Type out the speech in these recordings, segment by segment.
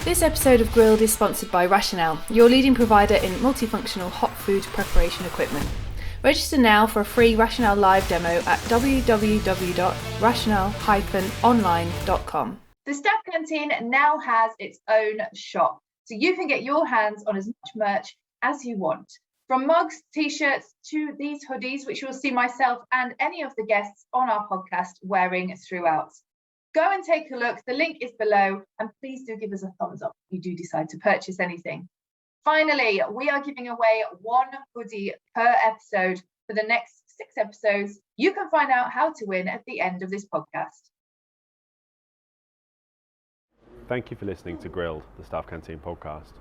This episode of Grilled is sponsored by Rationale, your leading provider in multifunctional hot food preparation equipment. Register now for a free Rationale live demo at www.rationale-online.com. The Staff Canteen now has its own shop, so you can get your hands on as much merch as you want. From mugs, t-shirts to these hoodies, which you'll see myself and any of the guests on our podcast wearing throughout. Go and take a look. The link is below, and please do give us a thumbs up if you do decide to purchase anything. Finally, we are giving away one hoodie per episode for the next 6 episodes. You can find out how to win at the end of this podcast. Thank you for listening to Grilled, the Staff Canteen podcast.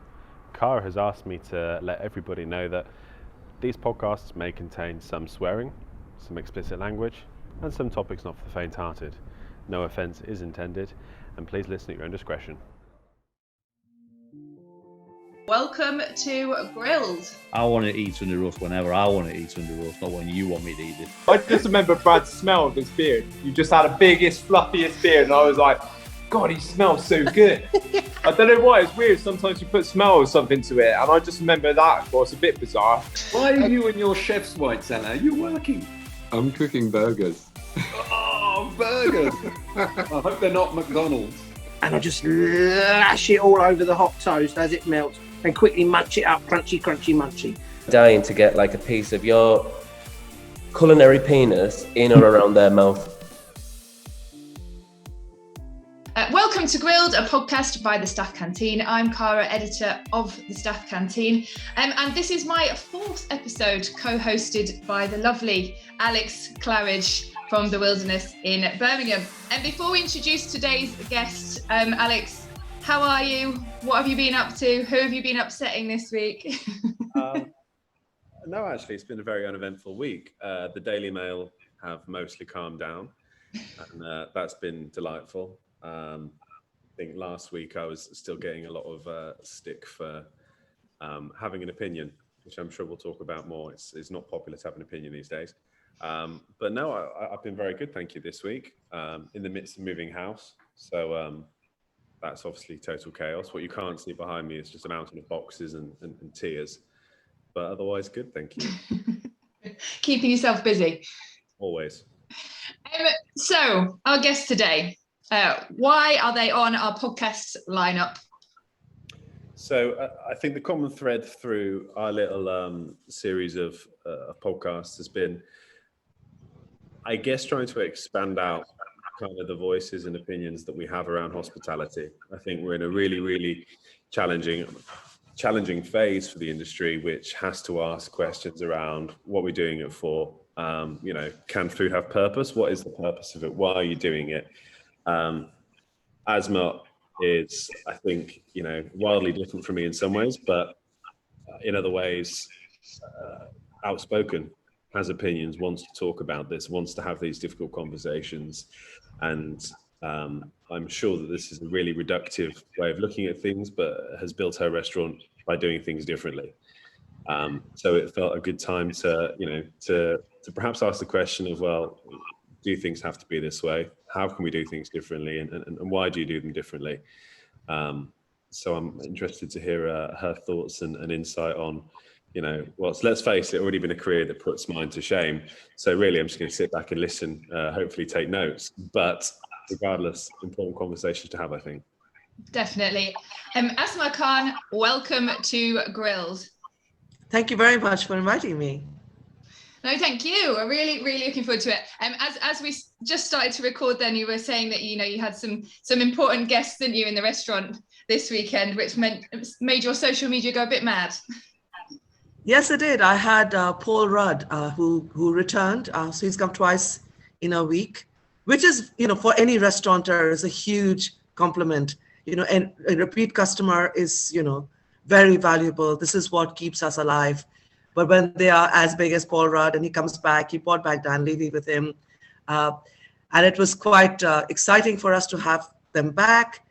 Cara has asked me to let everybody know that these podcasts may contain some swearing, some explicit language, and some topics not for the faint-hearted. No offence is intended, and please listen at your own discretion. Welcome to Grilled. I want to eat under roast whenever I want to eat under roast, not when you want me to eat it. I just remember Brad's smell of his beard. You just had a biggest, fluffiest beard, and I was like, God, he smells so good. I don't know why, it's weird. Sometimes you put smell or something to it, and I just remember that. Well, it's a bit bizarre. Why are you in your chef's white cellar? You're working. I'm cooking burgers. Oh, burgers. I hope they're not McDonald's. And I just lash it all over the hot toast as it melts and quickly munch it up, crunchy, crunchy, munchy. Dying to get like a piece of your culinary penis in or around their mouth. Welcome to Grilled, a podcast by the Staff Canteen. I'm Cara, editor of the Staff Canteen, and this is my 4th episode co-hosted by the lovely Alex Claridge from the Wilderness in Birmingham. And before we introduce today's guest, Alex, how are you? What have you been up to? Who have you been upsetting this week? No, actually, it's been a very uneventful week. The Daily Mail have mostly calmed down, and that's been delightful. I think last week I was still getting a lot of stick for having an opinion, which I'm sure we'll talk about more. It's not popular to have an opinion these days. But no, I've been very good, thank you, this week, in the midst of moving house. So that's obviously total chaos. What you can't see behind me is just a mountain of boxes and tears. But otherwise good, thank you. Keeping yourself busy. Always. So, our guest today, why are they on our podcast lineup? So I think the common thread through our little series of podcasts has been, I guess, trying to expand out kind of the voices and opinions that we have around hospitality. I think we're in a really, really challenging phase for the industry, which has to ask questions around what we're doing it for. Can food have purpose? What is the purpose of it? Why are you doing it? Asma is, I think, wildly different from me in some ways, but in other ways, outspoken, has opinions, wants to talk about this, wants to have these difficult conversations. And I'm sure that this is a really reductive way of looking at things, but has built her restaurant by doing things differently. So it felt a good time to perhaps ask the question of, well, do things have to be this way? How can we do things differently? And why do you do them differently? So I'm interested to hear her thoughts and insight on, let's face it, already been a career that puts mine to shame. So really, I'm just going to sit back and listen, hopefully take notes. But regardless, important conversations to have, I think. Definitely. Asma Khan, welcome to Grilled. Thank you very much for inviting me. No, thank you. We're really, really looking forward to it. As we just started to record, then you were saying that you had some important guests, didn't you, in the restaurant this weekend, which made your social media go a bit mad. Yes, it did. I had Paul Rudd, who returned. So he's come twice in a week, which is, for any restaurateur is a huge compliment. And a repeat customer is, very valuable. This is what keeps us alive. But when they are as big as Paul Rudd and he comes back, he brought back Dan Levy with him. And it was quite exciting for us to have them back.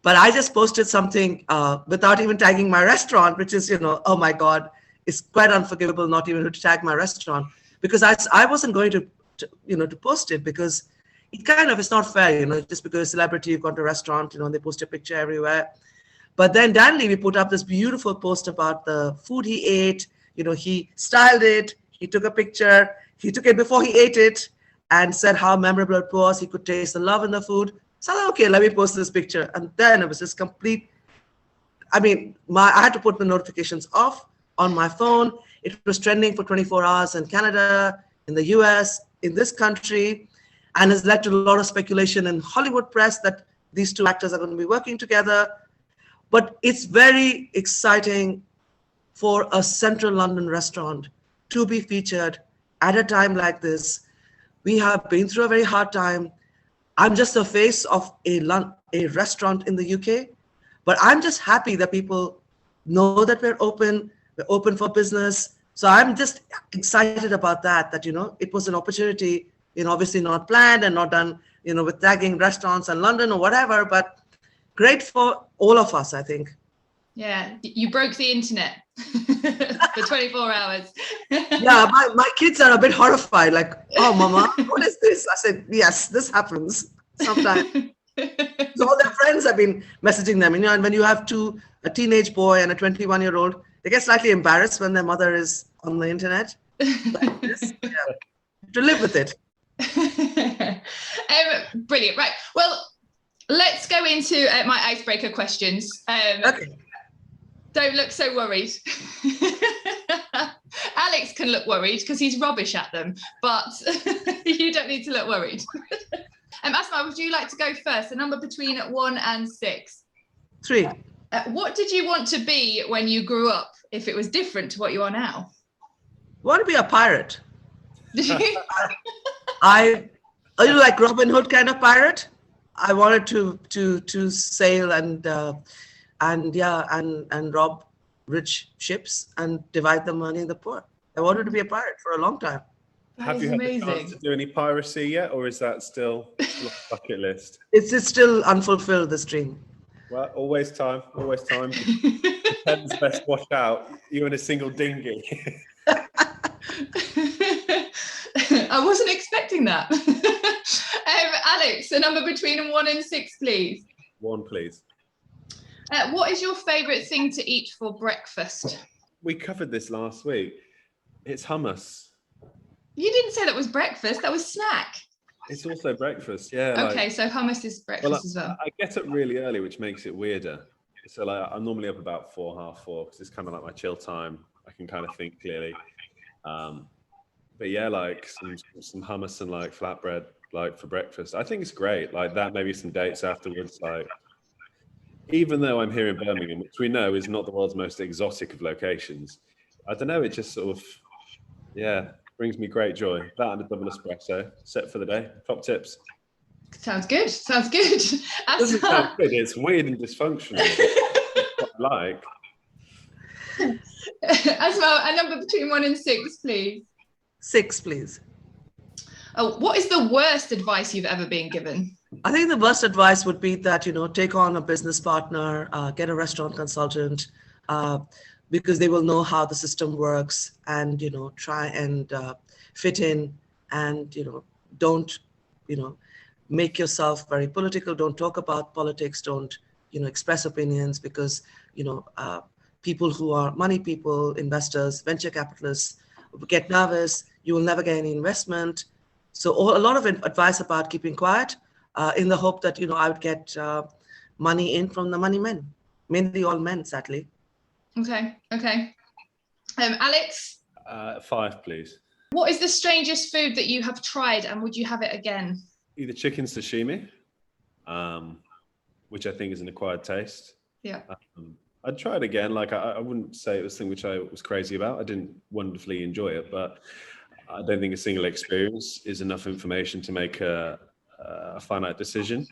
But I just posted something without even tagging my restaurant, which is, oh my God, it's quite unforgivable not even to tag my restaurant, because I wasn't going to post it, because it kind of is not fair, just because a celebrity, you've gone to a restaurant, they post a picture everywhere. But then Dan Levy put up this beautiful post about the food he ate. He styled it, he took a picture, he took it before he ate it and said how memorable it was. He could taste the love in the food. So I thought, okay, let me post this picture. And then it was just complete. I mean, I had to put the notifications off on my phone. It was trending for 24 hours in Canada, in the US, in this country, and has led to a lot of speculation in Hollywood press that these two actors are going to be working together. But it's very exciting for a central London restaurant to be featured at a time like this. We have been through a very hard time. I'm just the face of a restaurant in the UK, but I'm just happy that people know that we're open for business. So I'm just excited about that, it was an opportunity, obviously not planned and not done, with tagging restaurants in London or whatever, but great for all of us, I think. Yeah, you broke the internet for 24 hours. Yeah, my kids are a bit horrified, like, oh, Mama, what is this? I said, yes, this happens sometimes. So all their friends have been messaging them. And when you have a teenage boy and a 21-year-old, they get slightly embarrassed when their mother is on the internet. Like this. Yeah. To live with it. Brilliant. Right. Well, let's go into my icebreaker questions. Okay. Don't look so worried. Alex can look worried because he's rubbish at them, but you don't need to look worried. Asma, would you like to go first? The number between 1 and 6. 3. What did you want to be when you grew up, if it was different to what you are now? I want to be a pirate. Did you? Are you like Robin Hood kind of pirate? I wanted to sail and rob rich ships and divide the money in the poor. I wanted to be a pirate for a long time. Have you had the chance to do any piracy yet, or is that still on the bucket list? It's still unfulfilled, this dream. Well, always time. Depends best washed out. You in a single dinghy. I wasn't expecting that. Alex, a number between 1 and 6, please. 1, please. What is your favourite thing to eat for breakfast? We covered this last week. It's hummus. You didn't say that was breakfast. That was snack. It's also breakfast, yeah. Okay, so hummus is breakfast as well. I get up really early, which makes it weirder. So I'm normally up about 4, half 4, because it's kind of like my chill time. I can kind of think clearly. But yeah, like some hummus and like flatbread, like for breakfast. I think it's great. Like that, maybe some dates afterwards. Like, even though I'm here in Birmingham, which we know is not the world's most exotic of locations, I don't know. It just sort of, brings me great joy. That and a double espresso, set for the day. Top tips. Sounds good. Doesn't sound good. It's weird and dysfunctional. What I like. Asma, a number between 1 and 6, please. 6, please. Oh, what is the worst advice you've ever been given? I think the worst advice would be that, take on a business partner, get a restaurant consultant, because they will know how the system works and, try and fit in and, don't, make yourself very political. Don't talk about politics. Don't, express opinions because, people who are money people, investors, venture capitalists get nervous. You will never get any investment. So a lot of advice about keeping quiet in the hope that, I would get money in from the money men, mainly all men, sadly. Okay. Alex? 5, please. What is the strangest food that you have tried and would you have it again? Either chicken sashimi, which I think is an acquired taste. Yeah. I'd try it again. Like I wouldn't say it was something which I was crazy about. I didn't wonderfully enjoy it, but I don't think a single experience is enough information to make a finite decision.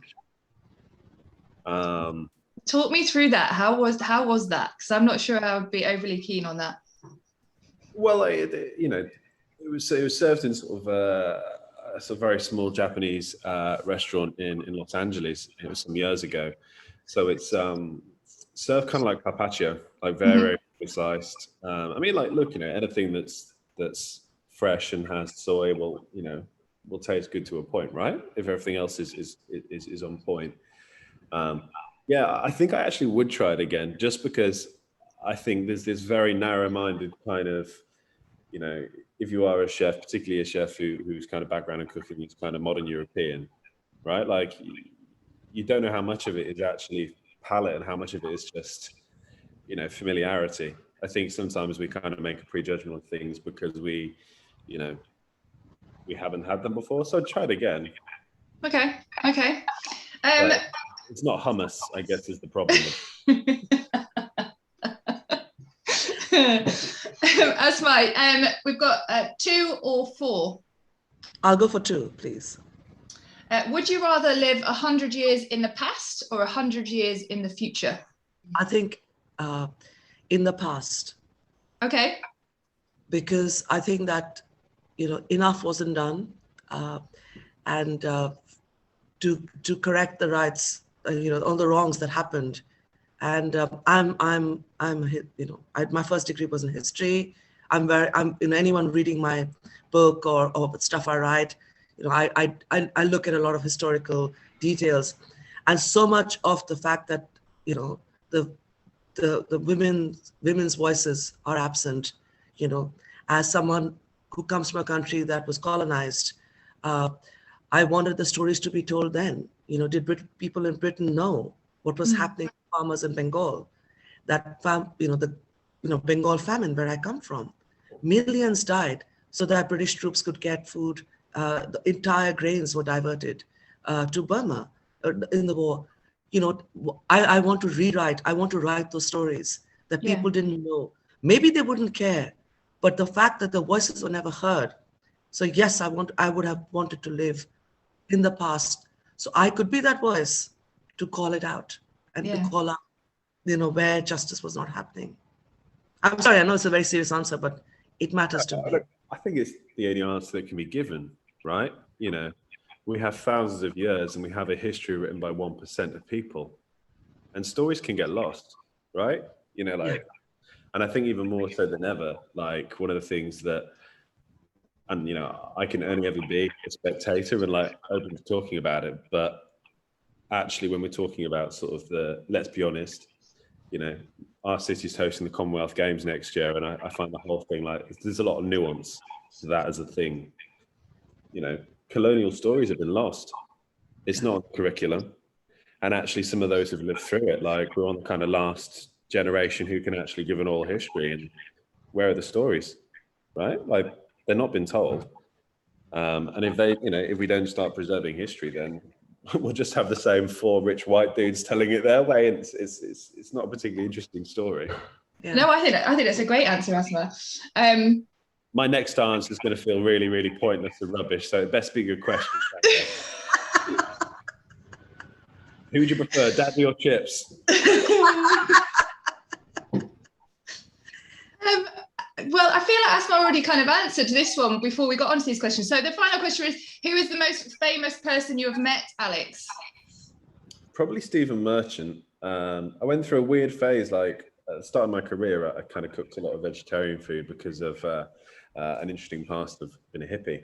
Talk me through that. How was that? Because I'm not sure I would be overly keen on that. Well, it was served in sort of a very small Japanese restaurant in Los Angeles. It was some years ago. So it's served kind of like carpaccio, like very sliced. I mean, like, look, anything that's fresh and has soy will taste good to a point, right? If everything else is on point. Yeah, I think I actually would try it again, just because I think there's this very narrow-minded kind of, you know, if you are a chef, particularly a chef whose kind of background in cooking is kind of modern European, right? Like, you don't know how much of it is actually palate and how much of it is just, you know, familiarity. I think sometimes we kind of make a prejudgment on things because we, you know, we haven't had them before. So try it again. Okay. But it's not hummus, I guess, is the problem. Asma, we've got 2 or 4. I'll go for 2, please. Would you rather live 100 years in the past or 100 years in the future? I think in the past. Okay. Because I think that, you know, enough wasn't done, and to correct the rights, you know, all the wrongs that happened. And I'm you know, my first degree was in history. I'm you know, anyone reading my book or stuff I write, you know, I look at a lot of historical details, and so much of the fact that, you know, the women's voices are absent. You know, as someone who comes from a country that was colonized, I wanted the stories to be told then. You know, did people in Britain know what was happening to farmers in Bengal? That Bengal famine, where I come from, millions died so that British troops could get food. The entire grains were diverted to Burma in the war. You know, I want to rewrite. I want to write those stories that people didn't know. Maybe they wouldn't care, but the fact that the voices were never heard. So yes, I would have wanted to live in the past, so I could be that voice to call it out and to call out, you know, where justice was not happening. I'm sorry, I know it's a very serious answer, but it matters to me. I think it's the only answer that can be given, right? You know, we have thousands of years and we have a history written by 1% of people, and stories can get lost, right? You know, like, and I think even more so than ever, like, one of the things that, and, you know, I can only ever be a spectator and like open to talking about it, but actually when we're talking about sort of let's be honest, you know, our city's hosting the Commonwealth Games next year, and I find the whole thing, like, there's a lot of nuance to that as a thing. You know, colonial stories have been lost. It's not a curriculum. And actually some of those who've lived through it, like, we're on the kind of last generation who can actually give an oral history, and where are the stories, right? Like, they're not been told. And if we don't start preserving history, then we'll just have the same 4 rich white dudes telling it their way, and it's not a particularly interesting story. Yeah. No, I think that's a great answer, Asma. My next answer is going to feel really, really pointless and rubbish, so it best be a good question. Who would you prefer, daddy or chips? Well, I feel like Asma already kind of answered this one before we got onto these questions. So the final question is, who is the most famous person you have met, Alex? Probably Stephen Merchant. I went through a weird phase, like, at the start of my career, I kind of cooked a lot of vegetarian food because of an interesting past of being a hippie.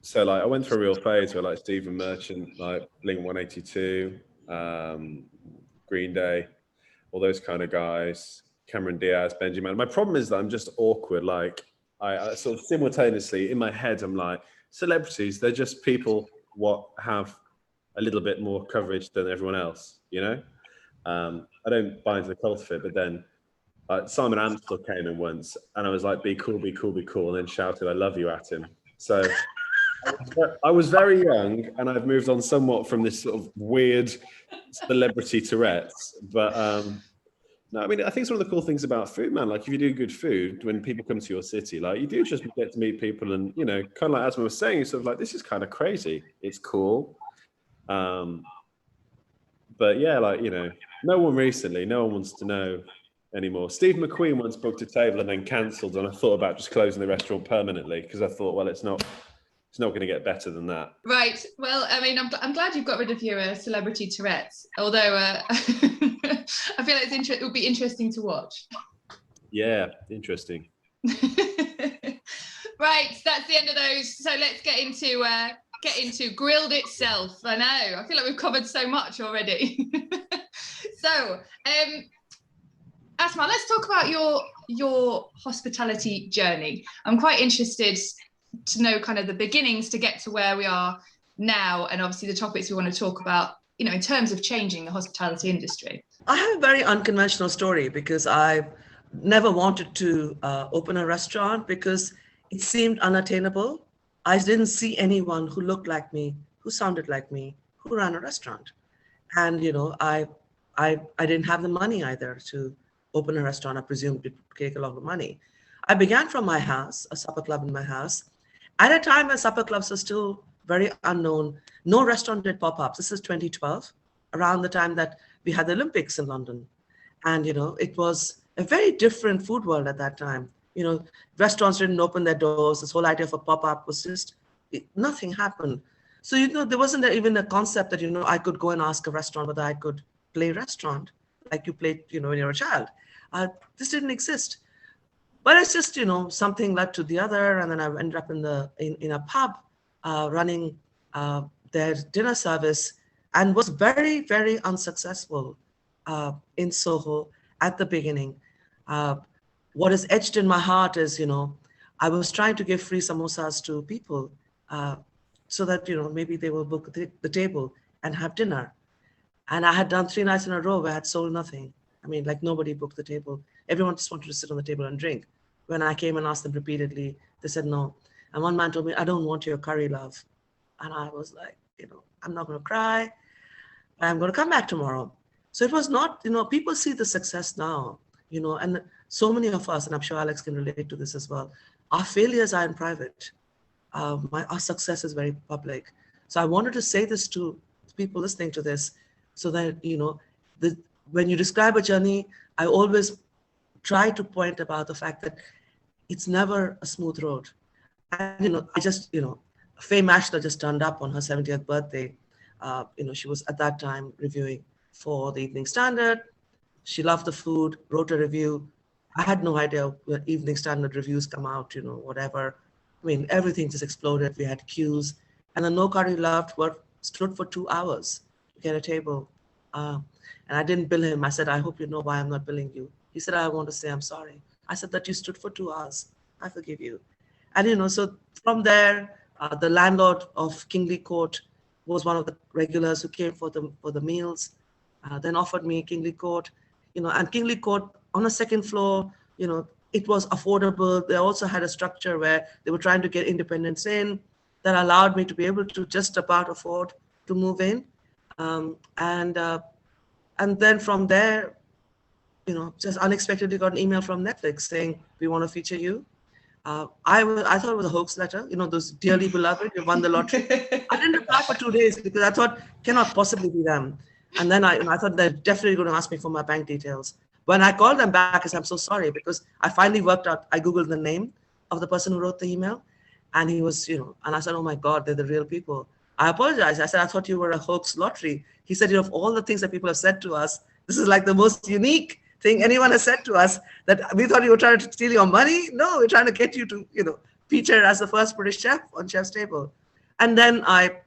So, like, I went through a real phase where, like, Stephen Merchant, like Blink-182, Green Day, all those kind of guys, Cameron Diaz, Benjamin. My problem is that I'm just awkward. Like, I sort of simultaneously in my head, I'm like, celebrities, they're just people what have a little bit more coverage than everyone else, you know? I don't buy into the cult of it, but then Simon Amstel came in once and I was like, be cool, be cool, be cool, and then shouted, I love you at him. So I was very young, and I've moved on somewhat from this sort of weird celebrity Tourette's, but no, I mean, I think it's one of the cool things about food, man. Like, if you do good food, when people come to your city, like, you do just get to meet people, and, you know, kind of like Asma was saying, it's sort of like, this is kind of crazy. It's cool. But yeah, like, you know, no one wants to know anymore. Steve McQueen once booked a table and then cancelled, and I thought about just closing the restaurant permanently, because I thought, well, it's not going to get better than that. Right. Well, I mean, I'm glad you've got rid of your celebrity Tourette's, although I feel like it will be interesting to watch. Yeah, interesting. Right, that's the end of those. So let's get into get into grilled itself. I know. I feel like we've covered so much already. So, Asma, let's talk about your hospitality journey. I'm quite interested to know kind of the beginnings to get to where we are now, and obviously the topics we want to talk about, you know, in terms of changing the hospitality industry. I have a very unconventional story because I never wanted to open a restaurant because it seemed unattainable. I didn't see anyone who looked like me, who sounded like me, who ran a restaurant. And, you know, I didn't have the money either to open a restaurant. I presumed it would take a lot of money. I began from my house, a supper club in my house. At a time when supper clubs were still very unknown, no restaurant did pop-ups. This is 2012, around the time that we had the Olympics in London. And, you know, it was a very different food world at that time. You know, restaurants didn't open their doors. This whole idea of a pop-up was just, nothing happened. So, you know, there wasn't even a concept that, you know, I could go and ask a restaurant whether I could play restaurant like you played, you know, when you're a child. This didn't exist. But it's just, you know, something led to the other. And then I ended up in a pub running their dinner service, and was very, very unsuccessful in Soho at the beginning. What is etched in my heart is, you know, I was trying to give free samosas to people so that, you know, maybe they will book the table and have dinner. And I had done 3 nights in a row where I had sold nothing. I mean, like, nobody booked the table. Everyone just wanted to sit on the table and drink. When I came and asked them repeatedly, they said no. And one man told me, I don't want your curry, love. And I was like, you know, I'm not going to cry. I'm going to come back tomorrow. So it was not, you know, people see the success now, you know, and so many of us, and I'm sure Alex can relate to this as well, our failures are in private. Our success is very public. So I wanted to say this to people listening to this so that, you know, when you describe a journey, I always try to point about the fact that it's never a smooth road. And, you know, Faye Mashler just turned up on her 70th birthday. You know, she was at that time reviewing for the Evening Standard. She loved the food, wrote a review. I had no idea when Evening Standard reviews come out, you know, whatever. I mean, everything just exploded. We had queues. And the No Curry Loved stood for 2 hours to get a table. And I didn't bill him. I said, I hope you know why I'm not billing you. He said, I want to say I'm sorry. I said, that you stood for 2 hours. I forgive you. And, you know, so from there, the landlord of Kingley Court was one of the regulars who came for the meals, then offered me Kingley Court, you know, and Kingley Court on a second floor, you know, it was affordable. They also had a structure where they were trying to get independence in that allowed me to be able to just about afford to move in. And then from there, you know, just unexpectedly got an email from Netflix saying, we want to feature you. I thought it was a hoax letter, you know, those dearly beloved, you won the lottery. I didn't reply for 2 days because I thought, cannot possibly be them. And then I thought they're definitely going to ask me for my bank details. When I called them back, I said, I'm so sorry, because I finally worked out, I Googled the name of the person who wrote the email. And he was, you know, and I said, oh my God, they're the real people. I apologized. I said, I thought you were a hoax lottery. He said, you know, of all the things that people have said to us, this is like the most unique thing anyone has said to us, that we thought you were trying to steal your money. No, we're trying to get you to, you know, feature as the first British chef on Chef's Table. And then I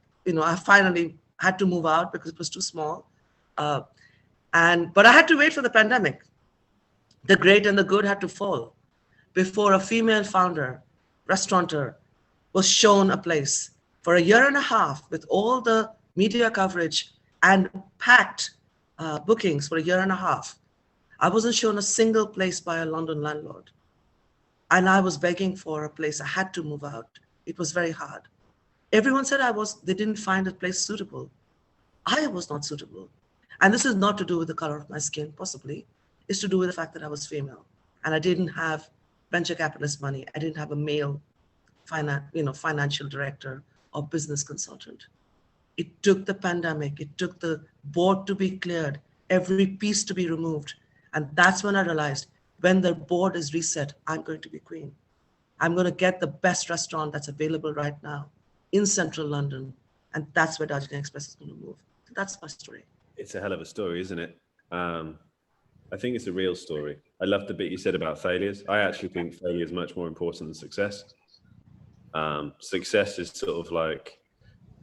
finally had to move out because it was too small. But I had to wait for the pandemic. The great and the good had to fall before a female founder, restaurateur, was shown a place for 1.5 years with all the media coverage and packed bookings for 1.5 years. I wasn't shown a single place by a London landlord. And I was begging for a place. I had to move out. It was very hard. Everyone said they didn't find a place suitable. I was not suitable. And this is not to do with the color of my skin, possibly. It's to do with the fact that I was female. And I didn't have venture capitalist money. I didn't have a male financial director or business consultant. It took the pandemic. It took the board to be cleared, every piece to be removed. And that's when I realized, when the board is reset, I'm going to be queen. I'm going to get the best restaurant that's available right now in central London. And that's where Darjeeling Express is going to move. That's my story. It's a hell of a story, isn't it? I think it's a real story. I love the bit you said about failures. I actually think failure is much more important than success. Success is sort of like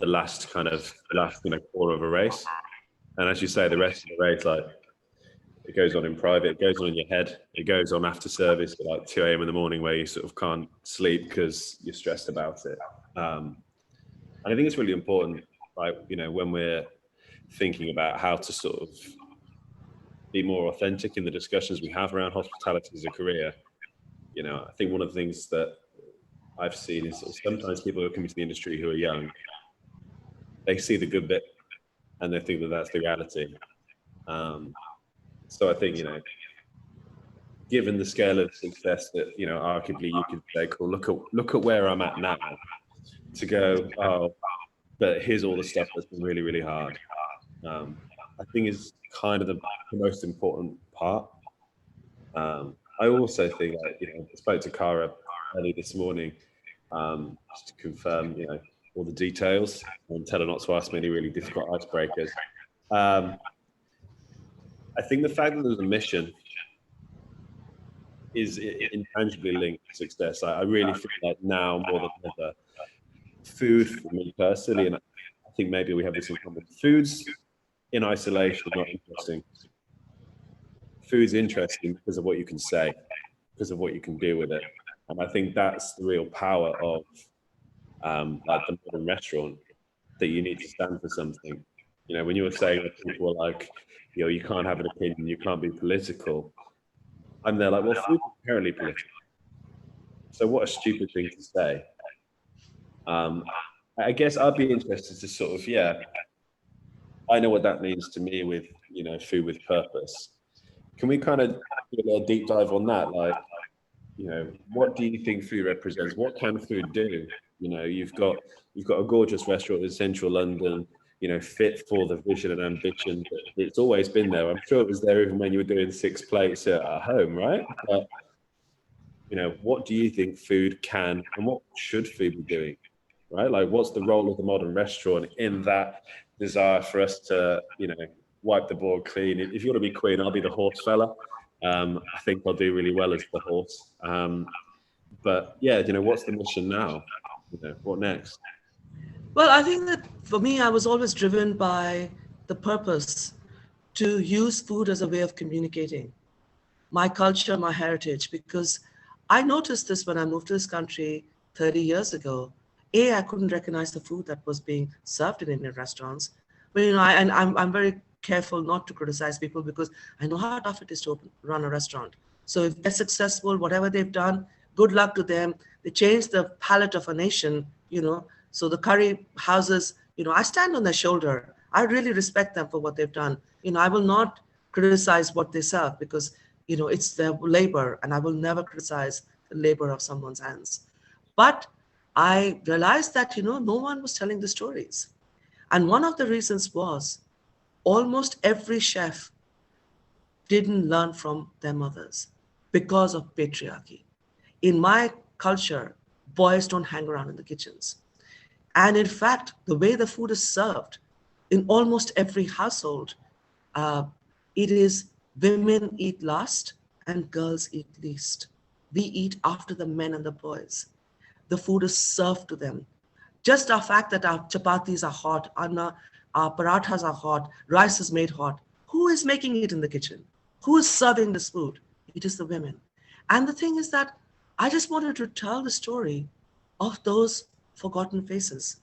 the last quarter of a race. And as you say, the rest of the race, like, it goes on in private, it goes on in your head, it goes on after service at like 2 a.m. in the morning, where you sort of can't sleep because you're stressed about it. And I think it's really important, like, you know, when we're thinking about how to sort of be more authentic in the discussions we have around hospitality as a career. You know, I think one of the things that I've seen is sometimes people who are coming to the industry who are young, they see the good bit and they think that that's the reality. So I think, you know, given the scale of success that, you know, arguably you could say, cool, look at where I'm at now, to go, oh, but here's all the stuff that's been really, really hard. I think is kind of the most important part. I also think, like, you know, I spoke to Cara early this morning, just to confirm, you know, all the details and tell her not to ask me any really difficult icebreakers. I think the fact that there's a mission is intangibly linked to success. I really feel like now more than ever, food for me personally, and I think maybe we have this in common, food's in isolation not interesting. Food's interesting because of what you can say, because of what you can do with it. And I think that's the real power of like the modern restaurant, that you need to stand for something. You know, when you were saying that people were like, you know, you can't have an opinion, you can't be political. I'm there like, well, food is inherently political. So what a stupid thing to say. I guess I'd be interested to sort of, yeah, I know what that means to me with, you know, food with purpose. Can we kind of do a little deep dive on that? Like, you know, what do you think food represents? What can food do? You know, you've got a gorgeous restaurant in central London, you know, fit for the vision and ambition. It's always been there. I'm sure it was there even when you were doing 6 plates at home, right? But, you know, what do you think food can, and what should food be doing, right? Like, what's the role of the modern restaurant in that desire for us to, you know, wipe the board clean? If you want to be queen, I'll be the horse fella. I think I'll do really well as the horse. But yeah, you know, what's the mission now? You know, what next? Well, I think that for me, I was always driven by the purpose to use food as a way of communicating my culture, my heritage, because I noticed this when I moved to this country 30 years ago. I couldn't recognize the food that was being served in Indian restaurants. But, you know, I'm very careful not to criticize people, because I know how tough it is to run a restaurant. So if they're successful, whatever they've done, good luck to them. They changed the palate of a nation, you know. So the curry houses, you know, I stand on their shoulder. I really respect them for what they've done. You know, I will not criticize what they serve, because, you know, it's their labor, and I will never criticize the labor of someone's hands. But I realized that, you know, no one was telling the stories. And one of the reasons was almost every chef didn't learn from their mothers because of patriarchy. In my culture, boys don't hang around in the kitchens. And in fact, the way the food is served in almost every household, it is women eat last and girls eat least. We eat after the men and the boys. The food is served to them. Just the fact that our chapatis are hot, our parathas are hot, rice is made hot. Who is making it in the kitchen? Who is serving this food? It is the women. And the thing is that I just wanted to tell the story of those forgotten faces.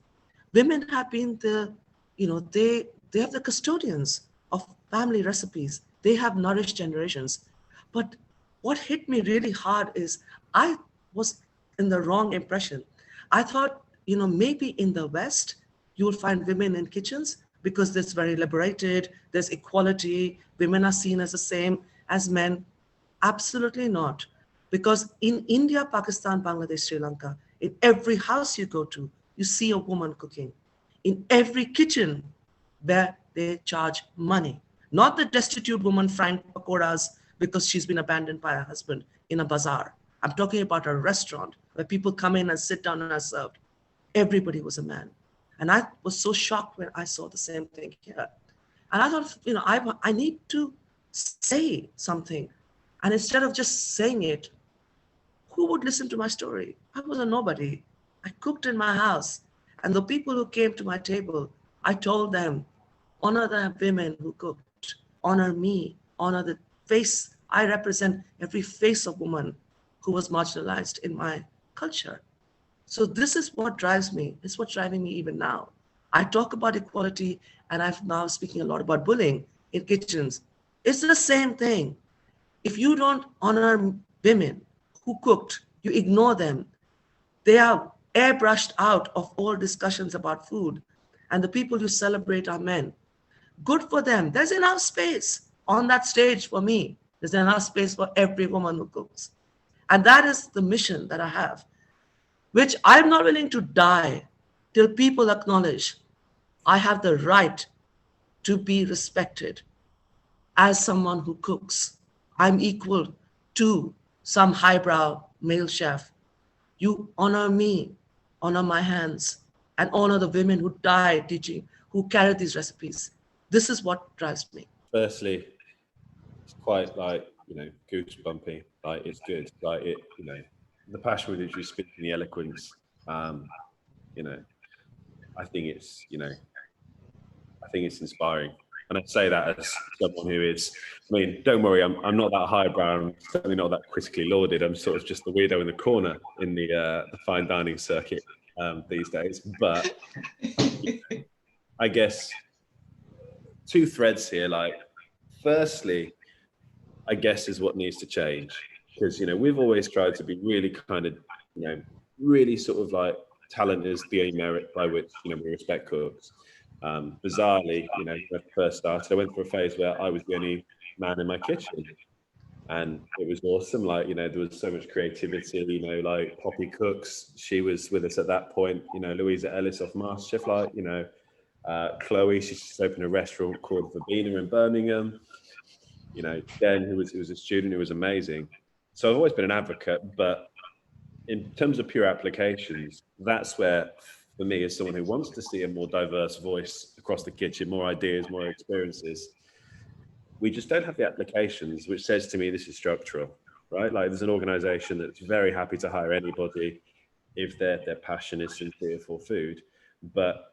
Women have been the, you know, they have the custodians of family recipes. They have nourished generations. But what hit me really hard is I was in the wrong impression. I thought, you know, maybe in the West, you will find women in kitchens because it's very liberated, there's equality, women are seen as the same as men. Absolutely not. Because in India, Pakistan, Bangladesh, Sri Lanka, in every house you go to, you see a woman cooking. In every kitchen where they charge money. Not the destitute woman frying pakoras because she's been abandoned by her husband in a bazaar. I'm talking about a restaurant where people come in and sit down and are served. Everybody was a man. And I was so shocked when I saw the same thing here. And I thought, you know, I need to say something. And instead of just saying it, who would listen to my story? I was a nobody. I cooked in my house. And the people who came to my table, I told them, honor the women who cooked, honor me, honor the face. I represent every face of woman who was marginalized in my culture. So this is what drives me. It's what's driving me even now. I talk about equality, and I'm now speaking a lot about bullying in kitchens. It's the same thing. If you don't honor women who cooked, you ignore them, they are airbrushed out of all discussions about food. And the people you celebrate are men. Good for them. There's enough space on that stage for me. There's enough space for every woman who cooks. And that is the mission that I have, which I'm not willing to die till people acknowledge I have the right to be respected as someone who cooks. I'm equal to some highbrow male chef. You honor me, honor my hands, and honor the women who died teaching, who carried these recipes. This is what drives me. Firstly, it's quite like, goosebumpy. Like, it's good. Like, it, the passion with which you speak and the eloquence, I think it's, I think it's inspiring. And I say that as someone who is, don't worry, I'm not that highbrow, I'm certainly not that critically lauded. I'm sort of just the weirdo in the corner in the fine dining circuit these days. But I guess two threads here. Like, firstly, I guess is what needs to change, because we've always tried to be really kind of really sort of like talent is the only merit by which we respect cooks. Bizarrely, when I first started, I went through a phase where I was the only man in my kitchen, and it was awesome. Like, there was so much creativity. Like Poppy cooks, she was with us at that point. Louisa Ellis off MasterChef, Chloe, she just opened a restaurant called Verbena in Birmingham. Den, who was a student, who was amazing. So I've always been an advocate, but in terms of pure applications, that's where, for me, as someone who wants to see a more diverse voice across the kitchen, more ideas, more experiences, we just don't have the applications, which says to me this is structural, right? Like, there's an organization that's very happy to hire anybody if their passion is sincere for food. But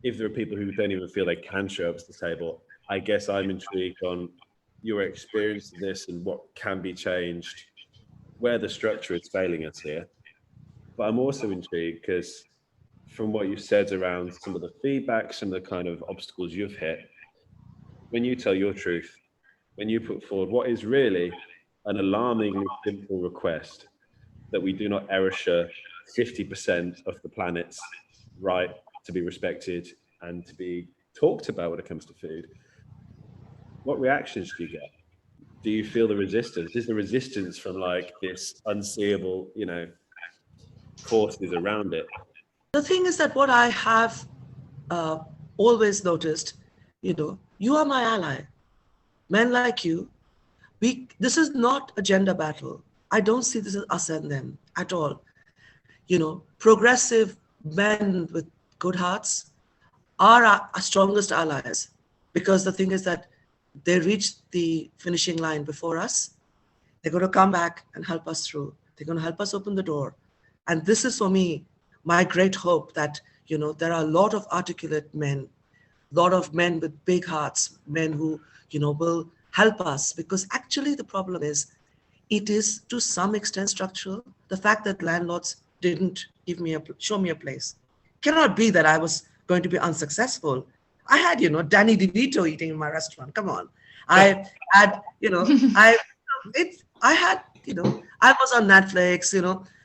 if there are people who don't even feel they can show up to the table, I guess I'm intrigued on your experience of this and what can be changed, where the structure is failing us here. But I'm also intrigued because from what you've said around some of the feedback, some of the kind of obstacles you've hit, when you tell your truth, when you put forward what is really an alarmingly simple request, that we do not erasure 50% of the planet's right to be respected and to be talked about when it comes to food, what reactions do you get? Do you feel the resistance? Is the resistance from like this unseeable, forces around it? The thing is that what I have always noticed, you are my ally. Men like you, this is not a gender battle. I don't see this as us and them at all. Progressive men with good hearts are our strongest allies, because the thing is that they reached the finishing line before us. They're going to come back and help us through. They're going to help us open the door. And this is, for me, my great hope that, there are a lot of articulate men, a lot of men with big hearts, men who, will help us. Because actually the problem is, it is to some extent structural. The fact that landlords didn't show me a place. Cannot be that I was going to be unsuccessful. I had, Danny DeVito eating in my restaurant. Come on. I had, I was on Netflix,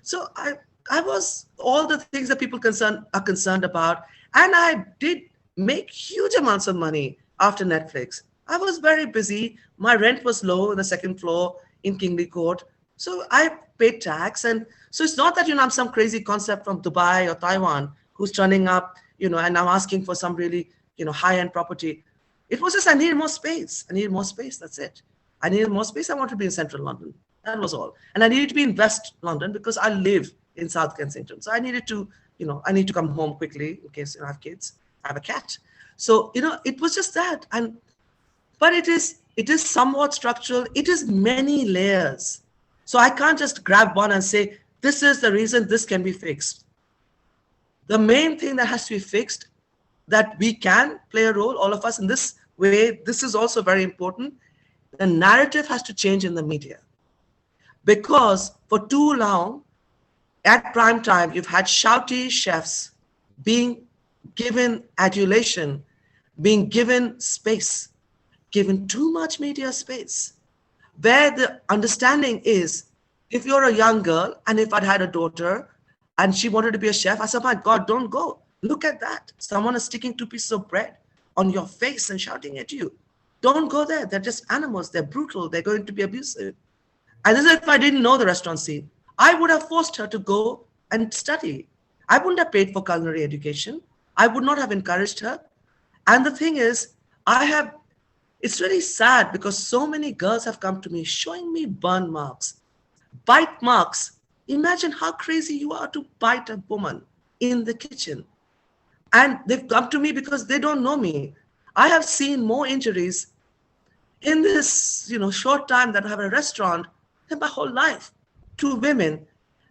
so I was all the things that people are concerned about. And I did make huge amounts of money after Netflix. I was very busy. My rent was low on the second floor in Kingly Court. So I paid tax. And so it's not that, I'm some crazy concept from Dubai or Taiwan who's turning up, and I'm asking for some really, high-end property. It was just, I needed more space. That's it. I needed more space. I wanted to be in central London. That was all. And I needed to be in West London because I live in South Kensington. So I needed to, I need to come home quickly in case I have kids. I have a cat. So, it was just that. But it is somewhat structural. It is many layers. So I can't just grab one and say, this is the reason this can be fixed. The main thing that has to be fixed, that we can play a role, all of us in this way, this is also very important. The narrative has to change in the media. Because for too long, at prime time, you've had shouty chefs being given adulation, being given space, given too much media space, where the understanding is, if you're a young girl, and if I'd had a daughter and she wanted to be a chef, I said, my God, don't go. Look at that. Someone is sticking 2 pieces of bread on your face and shouting at you. Don't go there. They're just animals. They're brutal. They're going to be abusive. And this is if I didn't know the restaurant scene. I would have forced her to go and study. I wouldn't have paid for culinary education. I would not have encouraged her. And the thing is, it's really sad because so many girls have come to me showing me burn marks, bite marks. Imagine how crazy you are to bite a woman in the kitchen. And they've come to me because they don't know me. I have seen more injuries in this, short time that I have a restaurant than my whole life to women.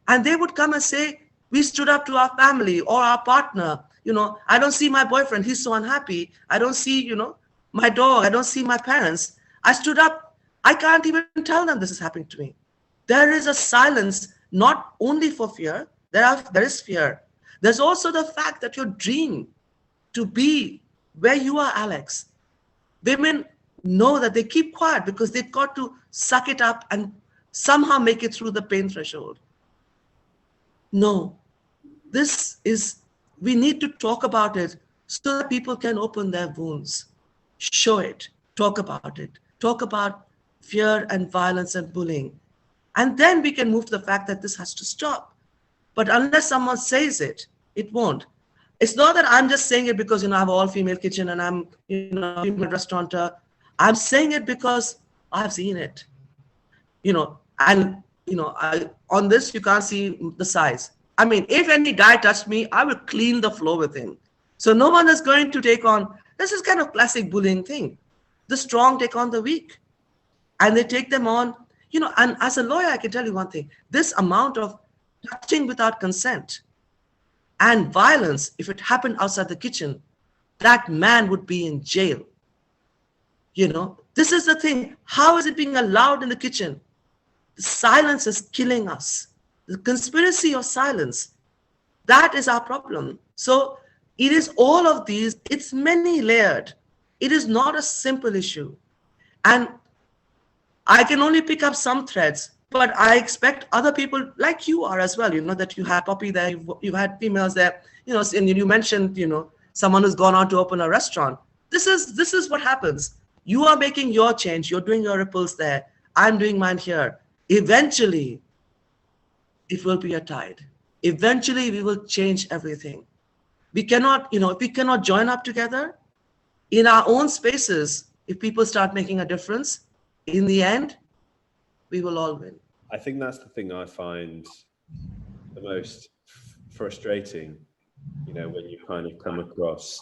And they would come and say, we stood up to our family or our partner. I don't see my boyfriend. He's so unhappy. I don't see, my dog. I don't see my parents. I stood up. I can't even tell them this is happening to me. There is a silence, not only for fear. There is fear. There's also the fact that your dream to be where you are, Alex. Women know that they keep quiet because they've got to suck it up and somehow make it through the pain threshold. No, we need to talk about it so that people can open their wounds, show it, talk about it, talk about fear and violence and bullying. And then we can move to the fact that this has to stop. But unless someone says it, it won't. It's not that I'm just saying it because, I have an all-female kitchen and I'm, a female restaurateur. I'm saying it because I've seen it, on this, you can't see the size. I mean, if any guy touched me, I would clean the floor with him. So no one is going to take on, this is kind of classic bullying thing. The strong take on the weak and they take them on, and as a lawyer, I can tell you one thing, this amount of touching without consent and violence, if it happened outside the kitchen, that man would be in jail. This is the thing. How is it being allowed in the kitchen? The silence is killing us. The conspiracy of silence, that is our problem. So it is all of these, it's many layered. It is not a simple issue. And I can only pick up some threads, but I expect other people like you are as well, that you had Poppy there, you've had females there, and you mentioned, someone who's gone on to open a restaurant. This is what happens. You are making your change. You're doing your ripples there. I'm doing mine here. Eventually, it will be a tide. Eventually, we will change everything. We cannot, if we cannot join up together in our own spaces, if people start making a difference, in the end, we will all win. I think that's the thing I find the most frustrating, when you kind of come across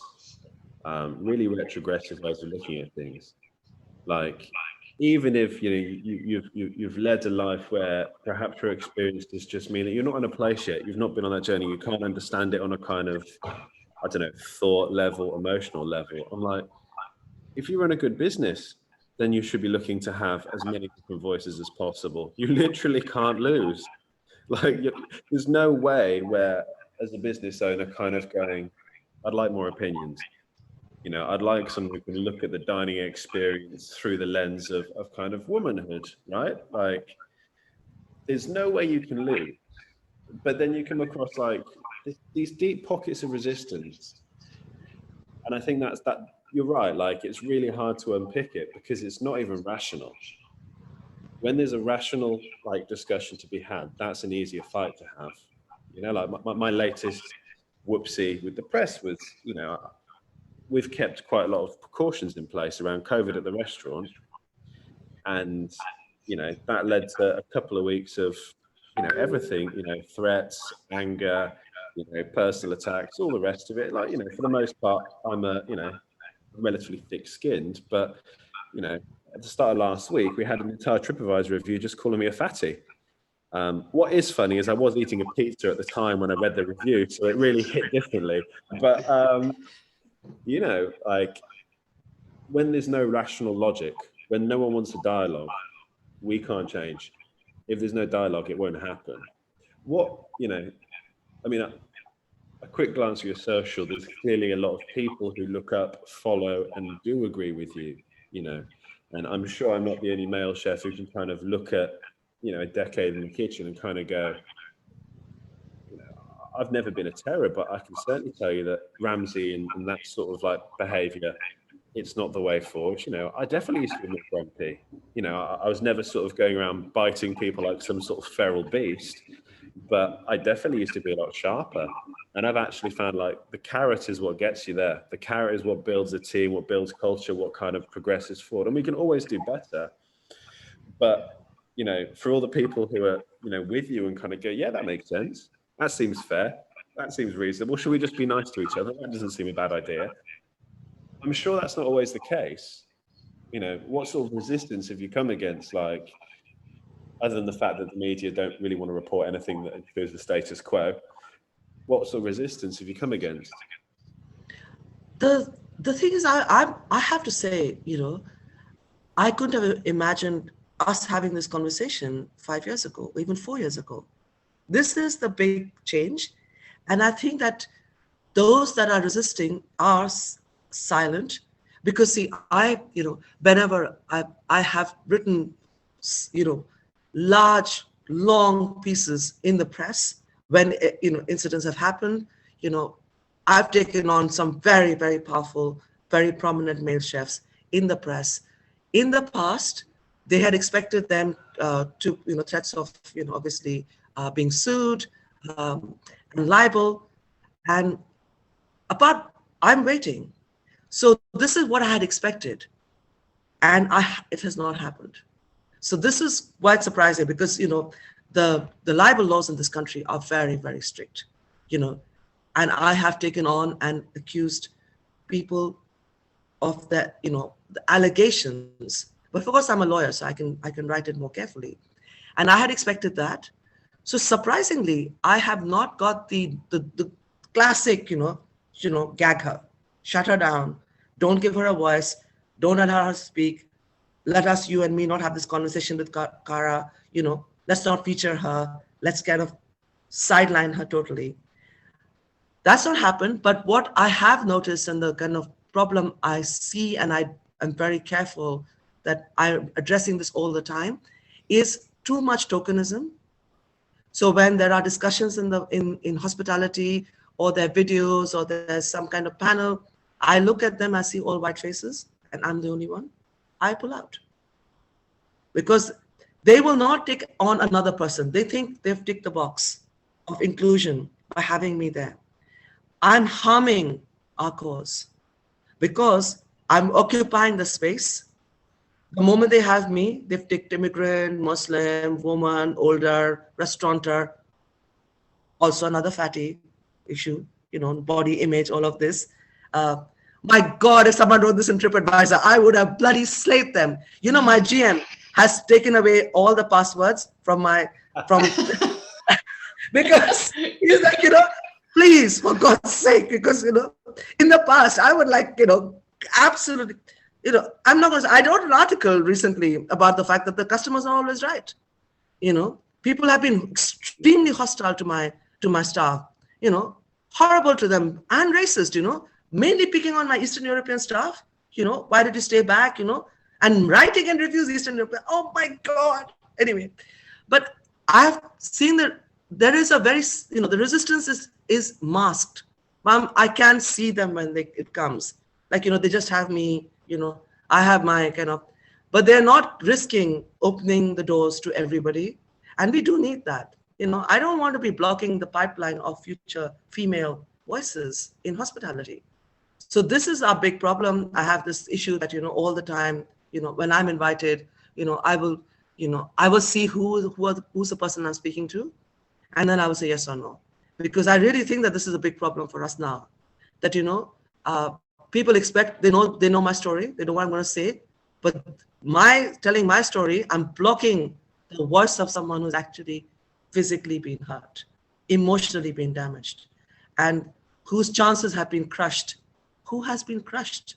really retrogressive ways of looking at things. Like, even if you've led a life where perhaps your experience does just mean that you're not in a place yet, you've not been on that journey, you can't understand it on a kind of, thought level, emotional level. I'm like, if you run a good business, then you should be looking to have as many different voices as possible. You literally can't lose. Like, there's no way where, as a business owner, kind of going, I'd like more opinions. I'd like someone who can look at the dining experience through the lens of kind of womanhood, right? Like, there's no way you can lose. But then you come across like these deep pockets of resistance. And I think that you're right. Like, it's really hard to unpick it because it's not even rational. When there's a rational discussion to be had, that's an easier fight to have. Like my latest whoopsie with the press was, we've kept quite a lot of precautions in place around COVID at the restaurant. And, that led to a couple of weeks of, everything, threats, anger, personal attacks, all the rest of it. Like, for the most part, I'm relatively thick-skinned, but, at the start of last week, we had an entire TripAdvisor review just calling me a fatty. What is funny is I was eating a pizza at the time when I read the review, so it really hit differently. But, you know, like when there's no rational logic, when no one wants a dialogue, we can't change. If there's no dialogue, it won't happen. What, you know, I mean, a quick glance at your social, there's clearly a lot of people who look up, follow, and do agree with you, you know. And I'm sure I'm not the only male chef who can kind of look at, you know, a decade in the kitchen and kind of go, you know, I've never been a terror, but I can certainly tell you that Ramsay and that sort of like behavior, it's not the way forward. You know, I definitely used to be more grumpy. You know, I was never sort of going around biting people like some sort of feral beast, but I definitely used to be a lot sharper. And I've actually found like the carrot is what gets you there. The carrot is what builds a team, what builds culture, what kind of progresses forward. And we can always do better. But you know, for all the people who are, you know, with you and kind of go, yeah, that makes sense. That seems fair. That seems reasonable. Should we just be nice to each other? That doesn't seem a bad idea. I'm sure that's not always the case. You know, what sort of resistance have you come against? Like, other than the fact that the media don't really want to report anything that improves the status quo, what sort of resistance have you come against? The thing is, I have to say, you know, I couldn't have imagined us having this conversation 5 years ago, or even 4 years ago. This is the big change. And I think that those that are resisting are silent because see, you know, whenever I have written, you know, large, long pieces in the press, when, you know, incidents have happened, you know, I've taken on some very, very powerful, very prominent male chefs in the press. In the past, they had expected them to, you know, threats of, you know, obviously being sued and liable. And apart, I'm waiting. So this is what I had expected. And it has not happened. So this is quite surprising because, you know, the libel laws in this country are very, very strict, you know, and I have taken on and accused people of that, you know, the allegations. But of course, I'm a lawyer, so I can write it more carefully. And I had expected that. So surprisingly, I have not got the classic, you know, gag her, shut her down, don't give her a voice, don't allow her to speak. Let us, you and me, not have this conversation with Cara, you know, let's not feature her. Let's kind of sideline her totally. That's not happened. But what I have noticed and the kind of problem I see, and I am very careful that I'm addressing this all the time, is too much tokenism. So when there are discussions in hospitality, or there are videos, or there's some kind of panel, I look at them, I see all white faces, and I'm the only one. I pull out. Because they will not take on another person. They think they've ticked the box of inclusion by having me there. I'm harming our cause because I'm occupying the space. The moment they have me, they've ticked immigrant, Muslim, woman, older, restaurateur, also another fatty issue, you know, body image, all of this. My God, if someone wrote this in TripAdvisor, I would have bloody slayed them. You know, my GM has taken away all the passwords from because he's like, you know, please, for God's sake, because, you know, in the past, I would like, you know, absolutely, you know, I'm not going to, I wrote an article recently about the fact that the customers are always right. You know, people have been extremely hostile to my staff, you know, horrible to them and racist, you know, mainly picking on my Eastern European staff, you know, why did you stay back, you know, and writing and reviews Eastern European, oh my God. Anyway, but I've seen that there is a very, you know, the resistance is masked. I can't see them when it comes. Like, you know, they just have me, you know, I have my kind of, but they're not risking opening the doors to everybody. And we do need that. You know, I don't want to be blocking the pipeline of future female voices in hospitality. So this is our big problem. I have this issue that, you know, all the time, you know, when I'm invited, you know, I will see who's the person I'm speaking to. And then I will say yes or no. Because I really think that this is a big problem for us now. That, you know, people expect, they know my story, they know what I'm going to say. But telling my story, I'm blocking the voice of someone who's actually physically been hurt, emotionally been damaged, and whose chances have been crushed, who has been crushed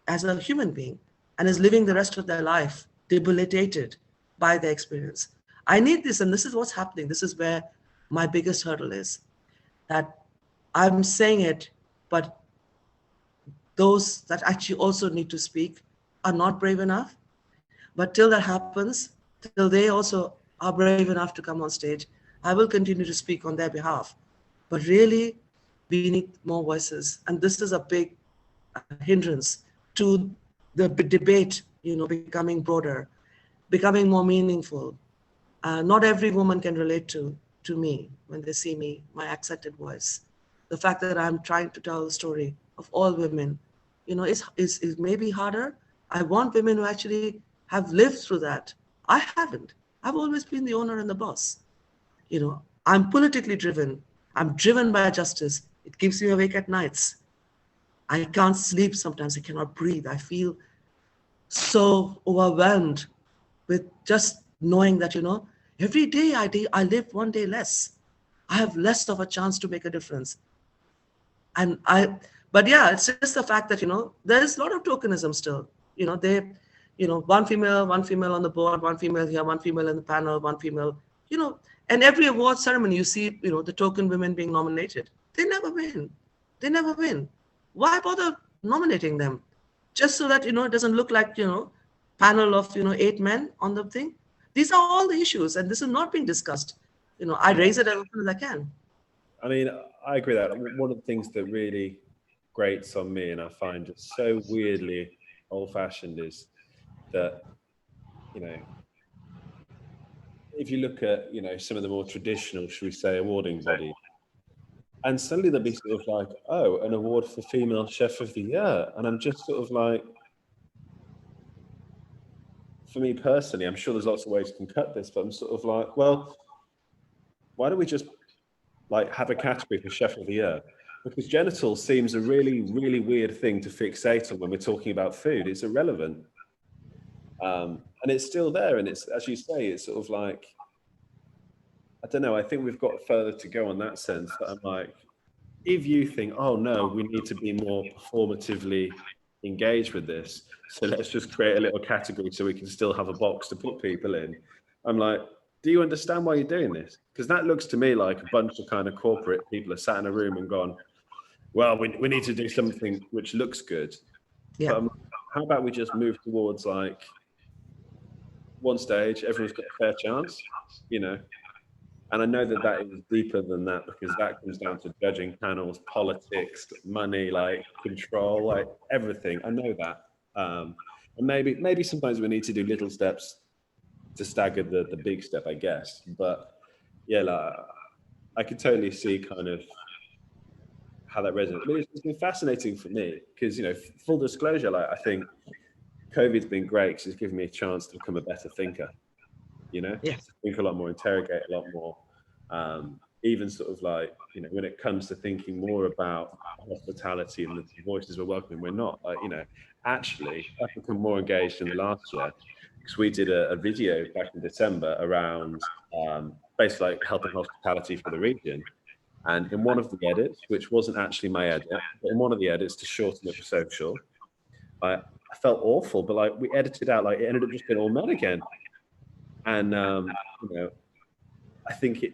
as a human being and is living the rest of their life debilitated by their experience. I need this, and this is what's happening. This is where my biggest hurdle is, that I'm saying it, but those that actually also need to speak are not brave enough. But till that happens, till they also are brave enough to come on stage, I will continue to speak on their behalf. But really, we need more voices. And this is a big hindrance to the debate, becoming broader, becoming more meaningful. Not every woman can relate to me when they see me, my accented voice. The fact that I'm trying to tell the story of all women, is maybe harder. I want women who actually have lived through that. I haven't. I've always been the owner and the boss. I'm politically driven. I'm driven by justice. It keeps me awake at nights. I can't sleep sometimes. I cannot breathe. I feel so overwhelmed with just knowing that, every day I live one day less. I have less of a chance to make a difference. But yeah, it's just the fact that, there is a lot of tokenism still. One female on the board, one female here, one female in the panel, one female, and every award ceremony, you see, the token women being nominated. They never win. They never win. Why bother nominating them? Just so that, it doesn't look like, panel of, 8 men on the thing. These are all the issues, and this is not being discussed. I raise it as often as I can. I mean, I agree with that. One of the things that really grates on me, and I find it so weirdly old-fashioned, is that, if you look at, some of the more traditional, should we say, awarding bodies, and suddenly there'll be sort of like, oh, an award for Female Chef of the Year. And I'm just sort of like, for me personally, I'm sure there's lots of ways you can cut this, but I'm sort of like, well, why don't we just have a category for Chef of the Year? Because genitals seems a really, really weird thing to fixate on when we're talking about food. It's irrelevant. And it's still there. And it's, as you say, it's sort of like, I don't know, I think we've got further to go in that sense. That I'm like, if you think, oh no, we need to be more performatively engaged with this, so let's just create a little category so we can still have a box to put people in. I'm like, do you understand why you're doing this? Because that looks to me like a bunch of kind of corporate people are sat in a room and gone, well, we need to do something which looks good. Yeah. But how about we just move towards like one stage, everyone's got a fair chance, And I know that is deeper than that, because that comes down to judging panels, politics, money, control, everything. I know that. And maybe sometimes we need to do little steps to stagger the big step, I guess. But yeah, I could totally see kind of how that resonates. I mean, it's been fascinating for me because, full disclosure, I think COVID's been great because it's given me a chance to become a better thinker. Yes. Think a lot more, interrogate a lot more. Even sort of when it comes to thinking more about hospitality and the voices we're welcoming, we're not actually I've become more engaged in the last year, because we did a video back in December around basically helping hospitality for the region. And in one of the edits, which wasn't actually my edit, but in one of the edits to shorten it for social, I felt awful, but we edited out, it ended up just being all men again. And I think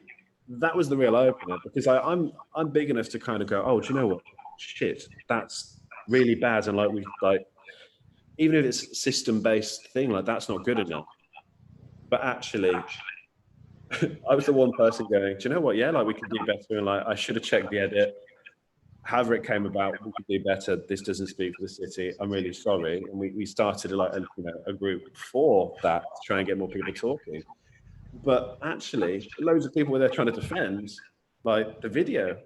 that was the real opener, because I'm big enough to kind of go, oh, do you know what? Shit, that's really bad. And even if it's a system-based thing, that's not good enough. But actually, I was the one person going, do you know what? Yeah, we could do better. And I should have checked the edit. However it came about, we could do better. This doesn't speak for the city. I'm really sorry. And we started a group for that to try and get more people talking. But actually, loads of people were there trying to defend the video.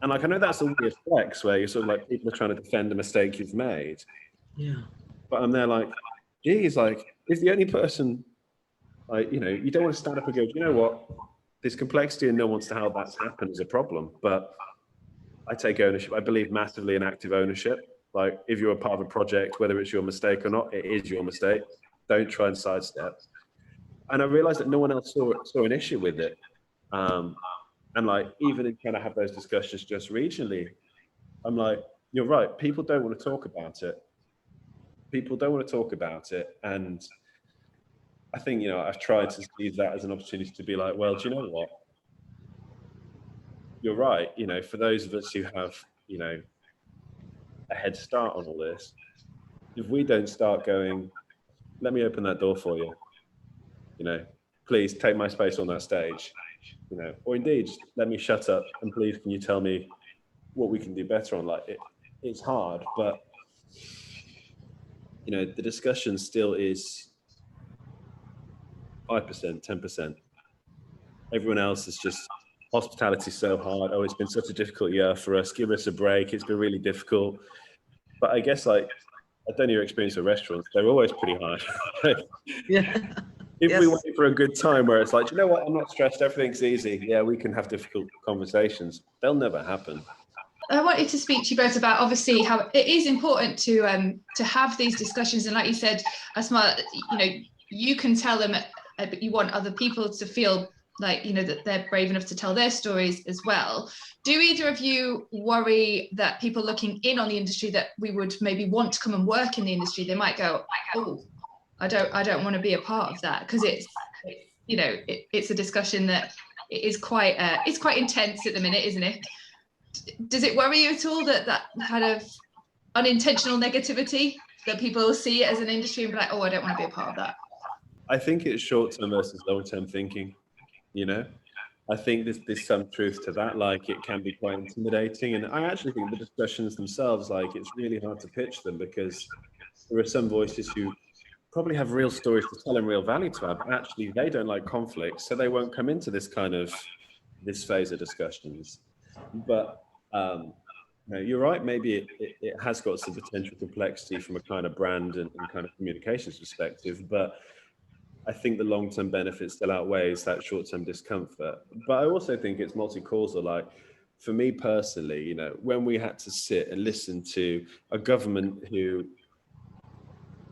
And I know that's a weird flex where you're sort of people are trying to defend a mistake you've made. Yeah. But I'm there geez, if the only person, you don't want to stand up and go, do you know what? There's complexity and no one wants to how that's happened is a problem. But I take ownership. I believe massively in active ownership. If you're a part of a project, whether it's your mistake or not, it is your mistake. Don't try and sidestep. And I realized that no one else saw an issue with it. And like, even in trying to have those discussions just regionally, I'm like, you're right, people don't want to talk about it. People don't want to talk about it. And I think, I've tried to use that as an opportunity to be like, well, do you know what? You're right. For those of us who have, a head start on all this, if we don't start going, let me open that door for you, please take my space on that stage, or indeed, let me shut up and please, can you tell me what we can do better on? Like, it's hard, but, the discussion still is 5%, 10%. Everyone else is just, hospitality's so hard. Oh, it's been such a difficult year for us. Give us a break. It's been really difficult. But I guess, like, I don't know your experience with restaurants. They're always pretty hard. Yeah. If we wait for a good time where it's like, you know what, I'm not stressed, everything's easy. Yeah, we can have difficult conversations. They'll never happen. I wanted to speak to you both about, obviously, how it is important to have these discussions. And like you said, Asma, you can tell them, but you want other people to feel like, that they're brave enough to tell their stories as well. Do either of you worry that people looking in on the industry that we would maybe want to come and work in the industry, they might go, oh, I don't want to be a part of that, because it's a discussion that is quite intense at the minute, isn't it? Does it worry you at all that kind of unintentional negativity, that people will see it as an industry and be like, oh, I don't want to be a part of that? I think it's short-term versus long-term thinking. I think there's some truth to that. Like, it can be quite intimidating, and I actually think the discussions themselves, like, it's really hard to pitch them, because there are some voices who probably have real stories to tell and real value to have, but actually they don't like conflict, so they won't come into this phase of discussions. But you're right, maybe it has got some potential complexity from a kind of brand and kind of communications perspective, but I think the long-term benefit still outweighs that short-term discomfort. But I also think it's multi-causal. Like, for me personally, when we had to sit and listen to a government who,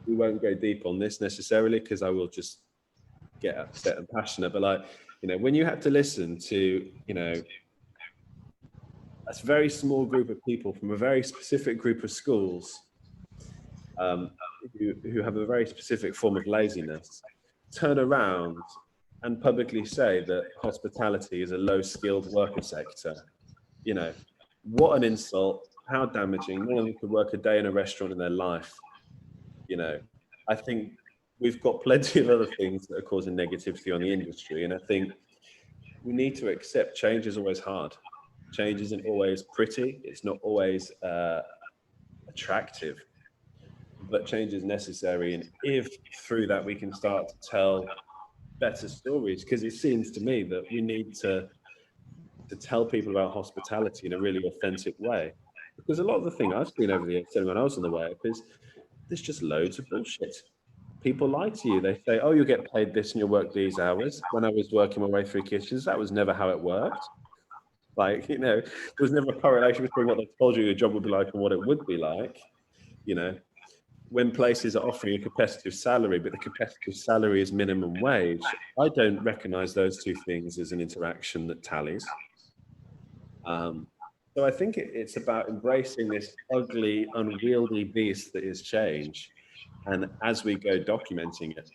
we won't go deep on this necessarily, because I will just get upset and passionate, but like, when you had to listen to, a very small group of people from a very specific group of schools who have a very specific form of laziness, turn around and publicly say that hospitality is a low-skilled worker sector. What an insult, how damaging. No one could work a day in a restaurant in their life. I think we've got plenty of other things that are causing negativity on the industry, and I think we need to accept change is always hard. Change isn't always pretty, it's not always attractive, but change is necessary. And if through that we can start to tell better stories, because it seems to me that we need to tell people about hospitality in a really authentic way. Because a lot of the thing I've seen over the years, when I was on the way up, is there's just loads of bullshit. People lie to you. They say, oh, you'll get paid this and you'll work these hours. When I was working my way through kitchens, that was never how it worked. Like, there was never a correlation between what they told you your job would be like and what it would be like. When places are offering a competitive salary, but the competitive salary is minimum wage, I don't recognize those two things as an interaction that tallies. So I think it's about embracing this ugly, unwieldy beast that is change. And as we go documenting it.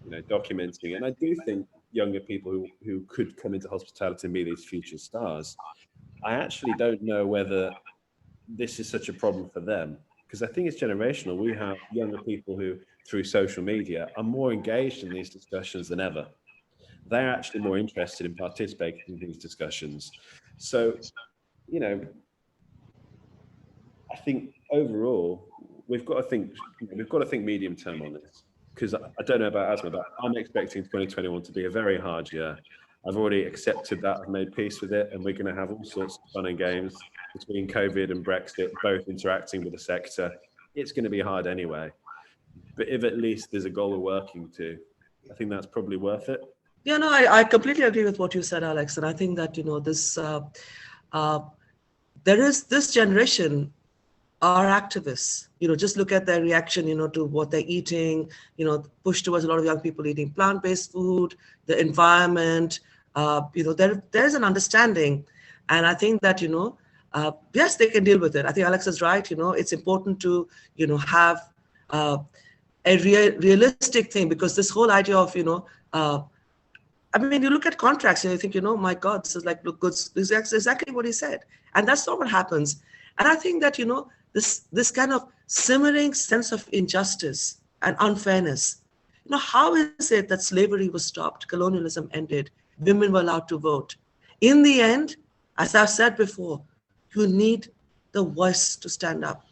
And I do think younger people who could come into hospitality and be these future stars, I actually don't know whether this is such a problem for them, because I think it's generational. We have younger people who, through social media, are more engaged in these discussions than ever. They're actually more interested in participating in these discussions. So, I think overall, we've got to think medium term on this, because I don't know about Asma, but I'm expecting 2021 to be a very hard year. I've already accepted that, I've made peace with it, and we're going to have all sorts of fun and games between COVID and Brexit, both interacting with the sector. It's going to be hard anyway. But if at least there's a goal we're working to, I think that's probably worth it. Yeah, no, I completely agree with what you said, Alex. And I think that, this, there is this generation are activists. Just look at their reaction, to what they're eating, push towards a lot of young people eating plant-based food, the environment, there's an understanding. And I think that, yes, they can deal with it. I think Alex is right. It's important to, have a realistic thing, because this whole idea of, you look at contracts and you think, my God, this is like, look good. This is exactly what he said. And that's not what happens. And I think that, this kind of simmering sense of injustice and unfairness, how is it that slavery was stopped, colonialism ended, women were allowed to vote? In the end, as I've said before, you need the voice to stand up.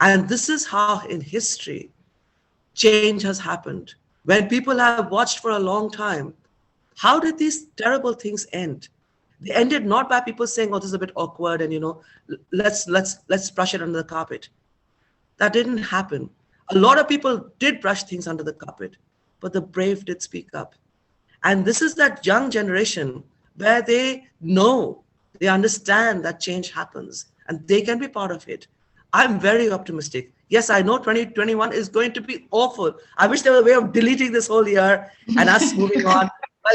And this is how in history, change has happened. When people have watched for a long time, how did these terrible things end? They ended not by people saying, oh, this is a bit awkward and, let's brush it under the carpet. That didn't happen. A lot of people did brush things under the carpet, but the brave did speak up. And this is that young generation where they know, they understand that change happens and they can be part of it. I'm very optimistic. Yes, I know 2021 is going to be awful. I wish there was a way of deleting this whole year and us moving on. But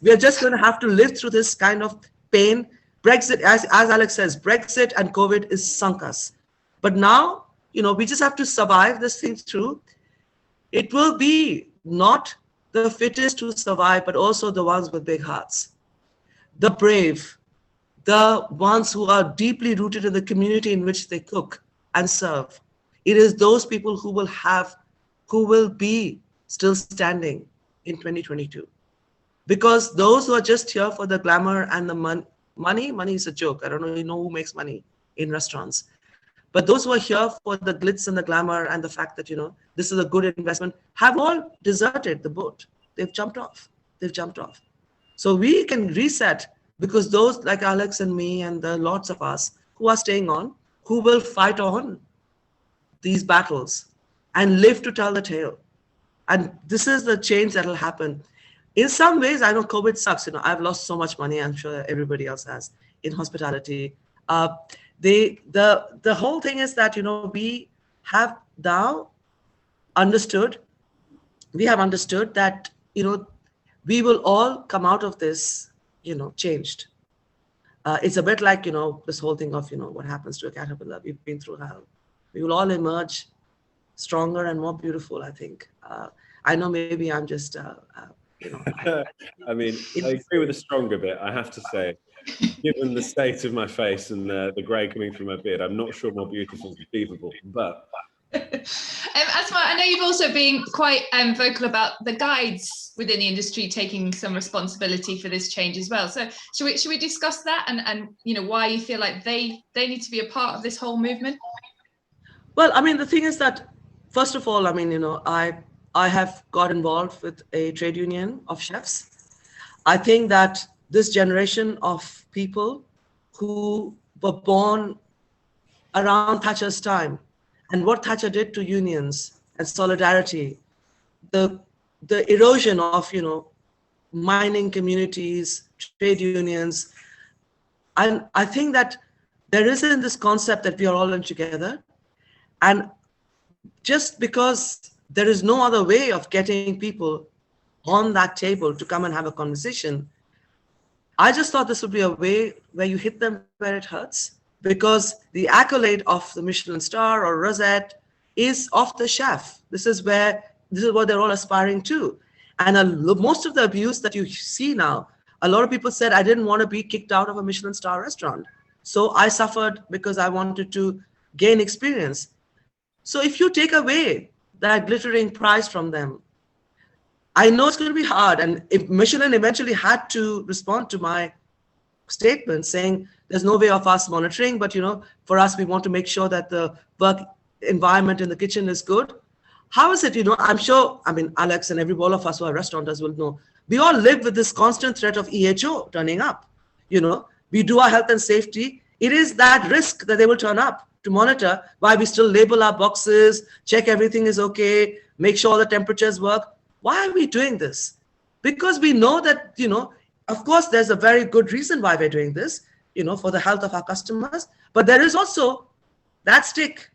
we're just going to have to live through this kind of pain. Brexit, as Alex says, Brexit and COVID is sunk us. But now, we just have to survive this thing through. It will be not the fittest to survive, but also the ones with big hearts. The brave, the ones who are deeply rooted in the community in which they cook and serve. It is those people who will be still standing in 2022. Because those who are just here for the glamour and the money is a joke. I don't really know who makes money in restaurants. But those who are here for the glitz and the glamour and the fact that, this is a good investment, have all deserted the boat. They've jumped off. So we can reset, because those like Alex and me and the lots of us who are staying on, who will fight on these battles and live to tell the tale. And this is the change that will happen. In some ways, I know COVID sucks. I've lost so much money. I'm sure everybody else has in hospitality. The whole thing is that, we have now understood. We have understood that, we will all come out of this, changed. It's a bit like, this whole thing of, what happens to a caterpillar. We've been through hell. We will all emerge stronger and more beautiful, I think. I know maybe I'm just, I agree with the stronger bit. I have to say, given the state of my face and the grey coming from my beard, I'm not sure more beautiful is achievable. But Asma, I know you've also been quite vocal about the guides within the industry taking some responsibility for this change as well. So should we discuss that and why you feel like they need to be a part of this whole movement? Well, the thing is that, first of all, I have got involved with a trade union of chefs. I think that this generation of people who were born around Thatcher's time and what Thatcher did to unions and solidarity, the erosion of, mining communities, trade unions. And I think that there isn't this concept that we are all in together. And just because there is no other way of getting people on that table to come and have a conversation, I just thought this would be a way where you hit them where it hurts, because the accolade of the Michelin star or rosette is of the chef. This is what they're all aspiring to. And most of the abuse that you see now, a lot of people said, I didn't want to be kicked out of a Michelin star restaurant. So I suffered because I wanted to gain experience. So if you take away that glittering prize from them, I know it's going to be hard. And if Michelin eventually had to respond to my statement saying there's no way of us monitoring, but for us, we want to make sure that the work environment in the kitchen is good. How is it, I'm sure, Alex and all of us who are restaurateurs will know, we all live with this constant threat of EHO turning up. We do our health and safety. It is that risk that they will turn up to monitor why we still label our boxes, check everything is okay, make sure the temperatures work. Why are we doing this? Because we know that, of course, there's a very good reason why we're doing this, for the health of our customers. But there is also That stick,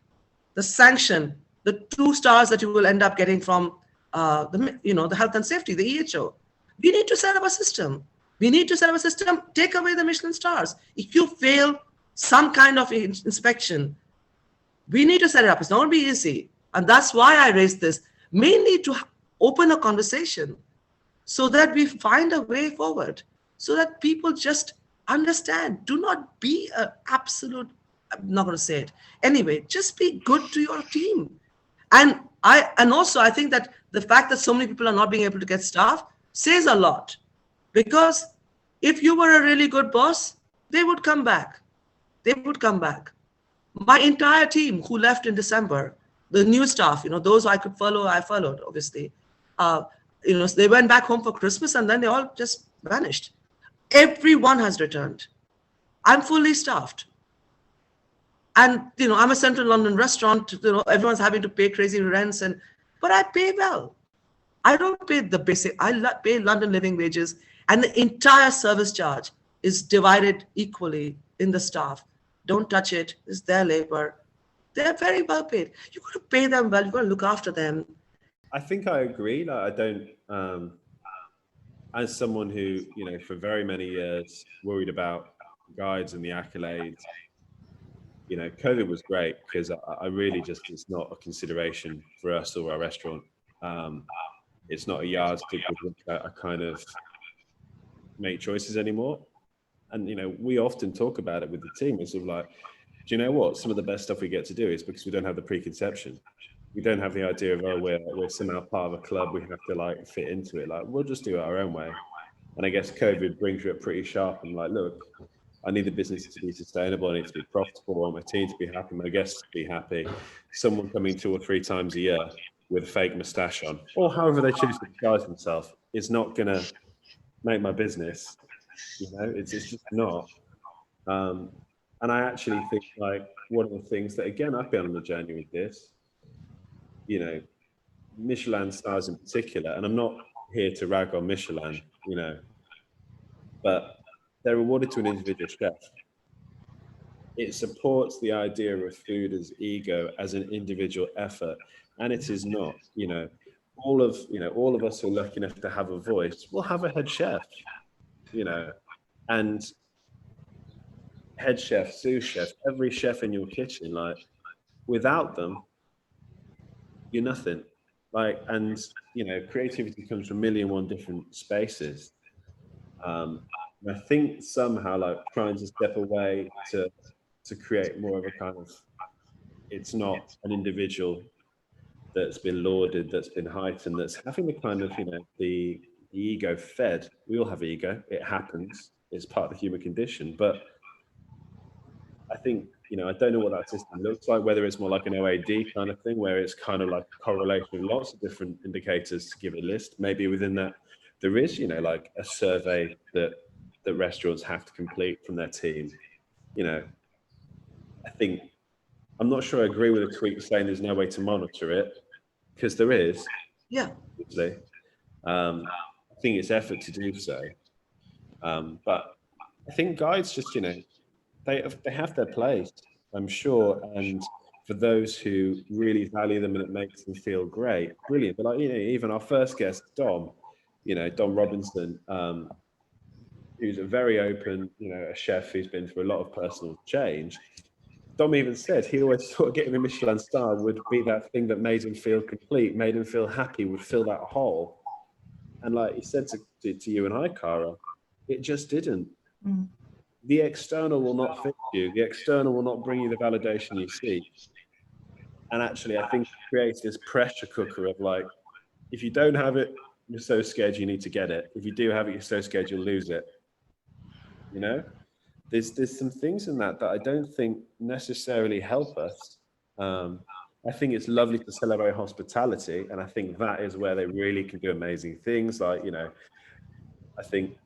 the sanction, the 2 stars that you will end up getting from the health and safety, the EHO. We need to set up a system. We need to set up a system, take away the Michelin stars. If you fail some kind of inspection, we need to set it up. It's not going to be easy. And that's why I raised this, mainly to open a conversation so that we find a way forward, so that people just understand. Do not be an absolute, I'm not going to say it. Anyway, just be good to your team. And also I think that the fact that so many people are not being able to get staff says a lot, because if you were a really good boss, they would come back. They would come back. My entire team who left in December, the new staff, those I could follow, I followed, obviously. They went back home for Christmas and then they all just vanished. Everyone has returned. I'm fully staffed. And, I'm a central London restaurant, everyone's having to pay crazy rents, but I pay well. I don't pay the basic, I pay London living wages, and the entire service charge is divided equally in the staff. Don't touch it, it's their labor. They're very well paid. You've got to pay them well, you've got to look after them. I think I agree. Like, I don't, as someone who, for very many years worried about guides and the accolades, COVID was great because I really it's not a consideration for us or our restaurant. It's not a yardstick with which I kind of make choices anymore. And, we often talk about it with the team. It's sort of like, do you know what? Some of the best stuff we get to do is because we don't have the preconception. We don't have the idea of, oh, we're somehow part of a club. We have to fit into it. We'll just do it our own way. And I guess COVID brings you up pretty sharp and look, I need the business to be sustainable. I need to be profitable. I want my team to be happy, my guests to be happy. Someone coming 2 or 3 times a year with a fake moustache on, or however they choose to disguise themselves, is not going to make my business. It's just not. And I actually think one of the things that, again, I've been on the journey with this, Michelin stars in particular, and I'm not here to rag on Michelin, but they're awarded to an individual chef. It supports the idea of food as ego, as an individual effort, and it is not. All of us who are lucky enough to have a voice will have a head chef, and head chef, sous chef, every chef in your kitchen, without them, you're nothing. And creativity comes from 1,000,001 different spaces. And I think somehow trying to step away to create more of a kind of, it's not an individual that's been lauded, that's been heightened, that's having the kind of, the ego fed. We all have ego. It happens. It's part of the human condition. But I think, I don't know what that system looks like, whether it's more like an OAD kind of thing, where it's kind of like a correlation of lots of different indicators to give a list. Maybe within that, there is, a survey that restaurants have to complete from their team. I think, I'm not sure I agree with the tweet saying there's no way to monitor it, because there is. Yeah. Obviously. I think it's effort to do so. But I think guides just, they have their place, I'm sure. And for those who really value them and it makes them feel great, brilliant. But even our first guest, Dom, Dom Robinson, who's a very open, a chef who's been through a lot of personal change. Dom even said he always thought getting a Michelin star would be that thing that made him feel complete, made him feel happy, would fill that hole. And like he said to you and I, Cara, it just didn't. Mm. The external will not fit you. The external will not bring you the validation you seek. And actually, I think it creates this pressure cooker of if you don't have it, you're so scared you need to get it. If you do have it, you're so scared you'll lose it. There's some things in that I don't think necessarily help us. I think it's lovely to celebrate hospitality, and I think that is where they really can do amazing things. I think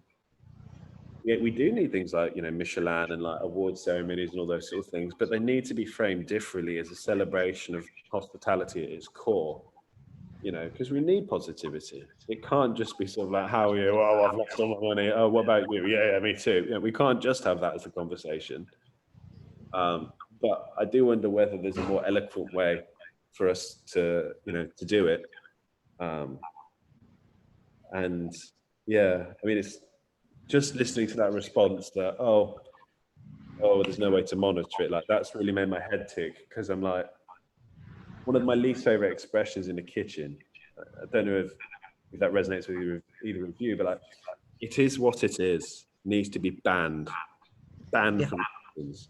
we do need things like Michelin and award ceremonies and all those sort of things, but they need to be framed differently as a celebration of hospitality at its core. Because we need positivity. It can't just be sort of how are you? Oh, I've lost all my money. Oh, what about you? Yeah, me too. We can't just have that as a conversation. but I do wonder whether there's a more eloquent way for us to, to do it. And yeah, I mean, it's just listening to that response that, oh, there's no way to monitor it. Like, that's really made my head tick, because I'm like, one of my least favorite expressions in the kitchen, I don't know if that resonates with either of you, but like, it is what it is, needs to be banned from kitchens.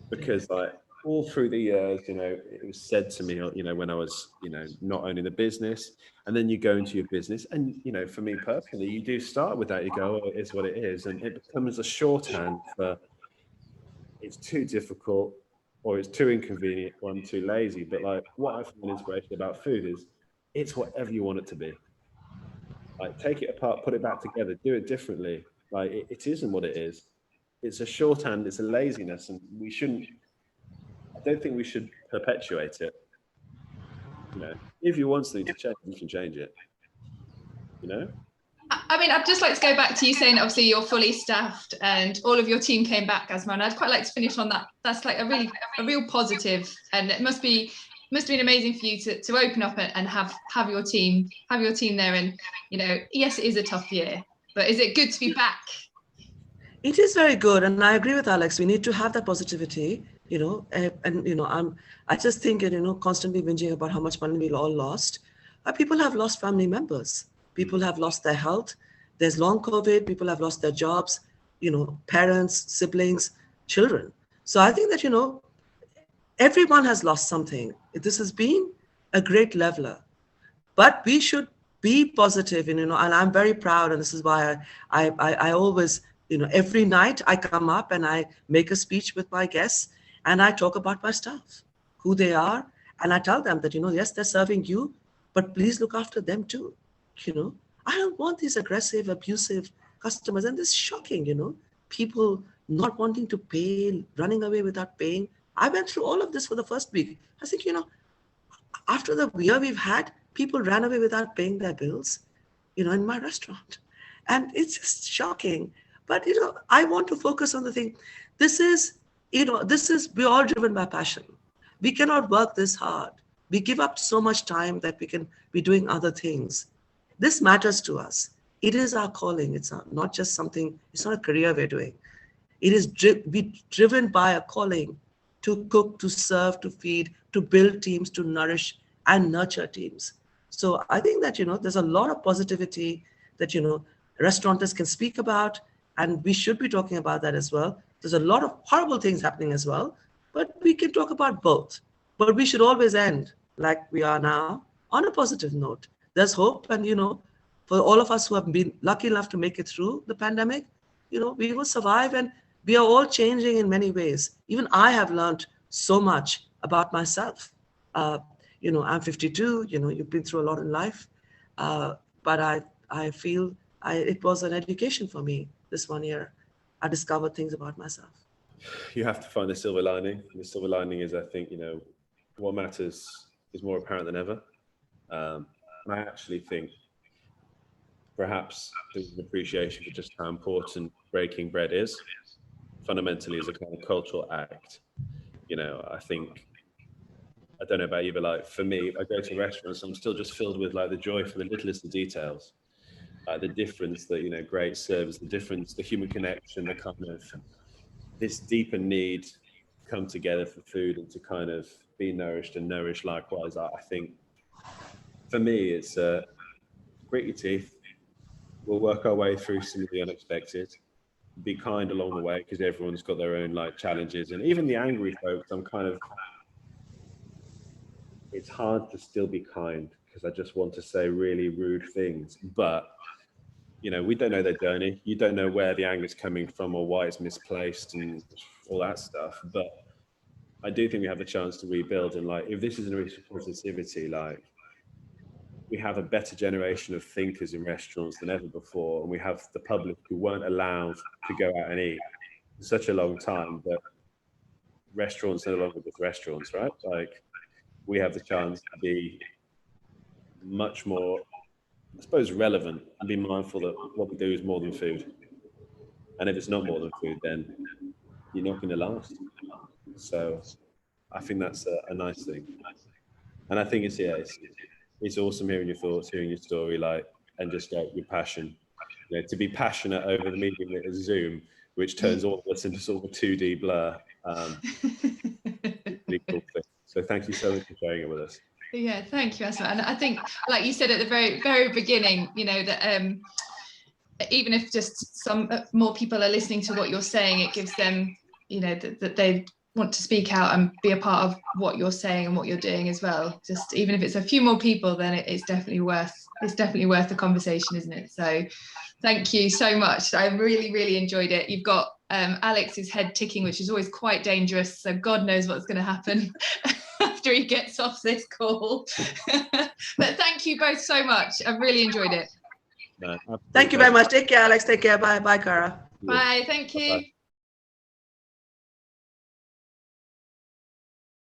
Because like, all through the years, it was said to me, when I was, not owning the business, and then you go into your business, and, for me personally, you do start with that. You go, oh, it is what it is. And it becomes a shorthand for it's too difficult, or it's too inconvenient, or I'm too lazy. But like, what I find inspiration about food is it's whatever you want it to be. Like, take it apart, put it back together, do it differently. Like, it isn't what it is. It's a shorthand, it's a laziness, and I don't think we should perpetuate it. If you want something to change, you can change it. I mean, I'd just like to go back to you saying, obviously, you're fully staffed and all of your team came back, Asma, and I'd quite like to finish on that. That's like a real positive, and it must be an amazing for you to open up and have your team there. And yes, it is a tough year, but is it good to be back? It is very good, and I agree with Alex. We need to have that positivity, I just think, constantly whinging about how much money we all lost. People have lost family members. People have lost their health. There's long COVID. People have lost their jobs, parents, siblings, children. So I think that, everyone has lost something. This has been a great leveler, but we should be positive, and I'm very proud. And this is why I always, every night I come up and I make a speech with my guests and I talk about my staff, who they are. And I tell them that, yes, they're serving you, but please look after them too. I don't want these aggressive, abusive customers. And this is shocking, people not wanting to pay, running away without paying. I went through all of this for the first week. I think, after the year we've had, people ran away without paying their bills, in my restaurant. And it's just shocking. But, I want to focus on the thing. We're all driven by passion. We cannot work this hard. We give up so much time that we can be doing other things. This matters to us. It is our calling. It's not just something, it's not a career we're doing. It is be driven by a calling to cook, to serve, to feed, to build teams, to nourish and nurture teams. So I think that, there's a lot of positivity that, restaurateurs can speak about, and we should be talking about that as well. There's a lot of horrible things happening as well, but we can talk about both. But we should always end, like we are now, on a positive note. There's hope, and, for all of us who have been lucky enough to make it through the pandemic, we will survive, and we are all changing in many ways. Even I have learned so much about myself. I'm 52, you've been through a lot in life, but I feel it was an education for me this 1 year. I discovered things about myself. You have to find the silver lining. The silver lining is, I think, what matters is more apparent than ever. And I actually think perhaps there's an appreciation for just how important breaking bread is, fundamentally, as a kind of cultural act. I think, I don't know about you, but like, for me, I go to restaurants, I'm still just filled with like the joy for the littlest of details. The difference that, great service, the difference, the human connection, the kind of this deeper need to come together for food and to kind of be nourished and nourish likewise. I think for me, it's grit your teeth. We'll work our way through some of the unexpected. Be kind along the way, because everyone's got their own like challenges, and even the angry folks, it's hard to still be kind, because I just want to say really rude things, but we don't know their journey. You don't know where the anger is coming from or why it's misplaced and all that stuff. But I do think we have the chance to rebuild, and like, if this is an issue of positivity, like, we have a better generation of thinkers in restaurants than ever before, and we have the public who weren't allowed to go out and eat for such a long time, but restaurants no longer just restaurants, right? Like, we have the chance to be much more, I suppose, relevant, and be mindful that what we do is more than food. And if it's not more than food, then you're not going to last. So I think that's a nice thing. And I think it's awesome hearing your thoughts, hearing your story, and just your passion. To be passionate over the medium that is Zoom, which turns all of us into sort of a 2D blur. Really cool thing. So thank you so much for sharing it with us. Yeah, thank you, Asma. And I think, like you said at the very, very beginning, that even if just some more people are listening to what you're saying, it gives them, that they want to speak out and be a part of what you're saying and what you're doing as well. Just even if it's a few more people, then it's definitely worth the conversation, isn't it? So thank you so much. I really, really enjoyed it. You've got Alex's head ticking, which is always quite dangerous. So God knows what's going to happen after he gets off this call. But thank you both so much. I've really enjoyed it. Thank you very much. Take care, Alex. Take care. Bye. Bye, Cara. Bye. Thank you. Bye-bye.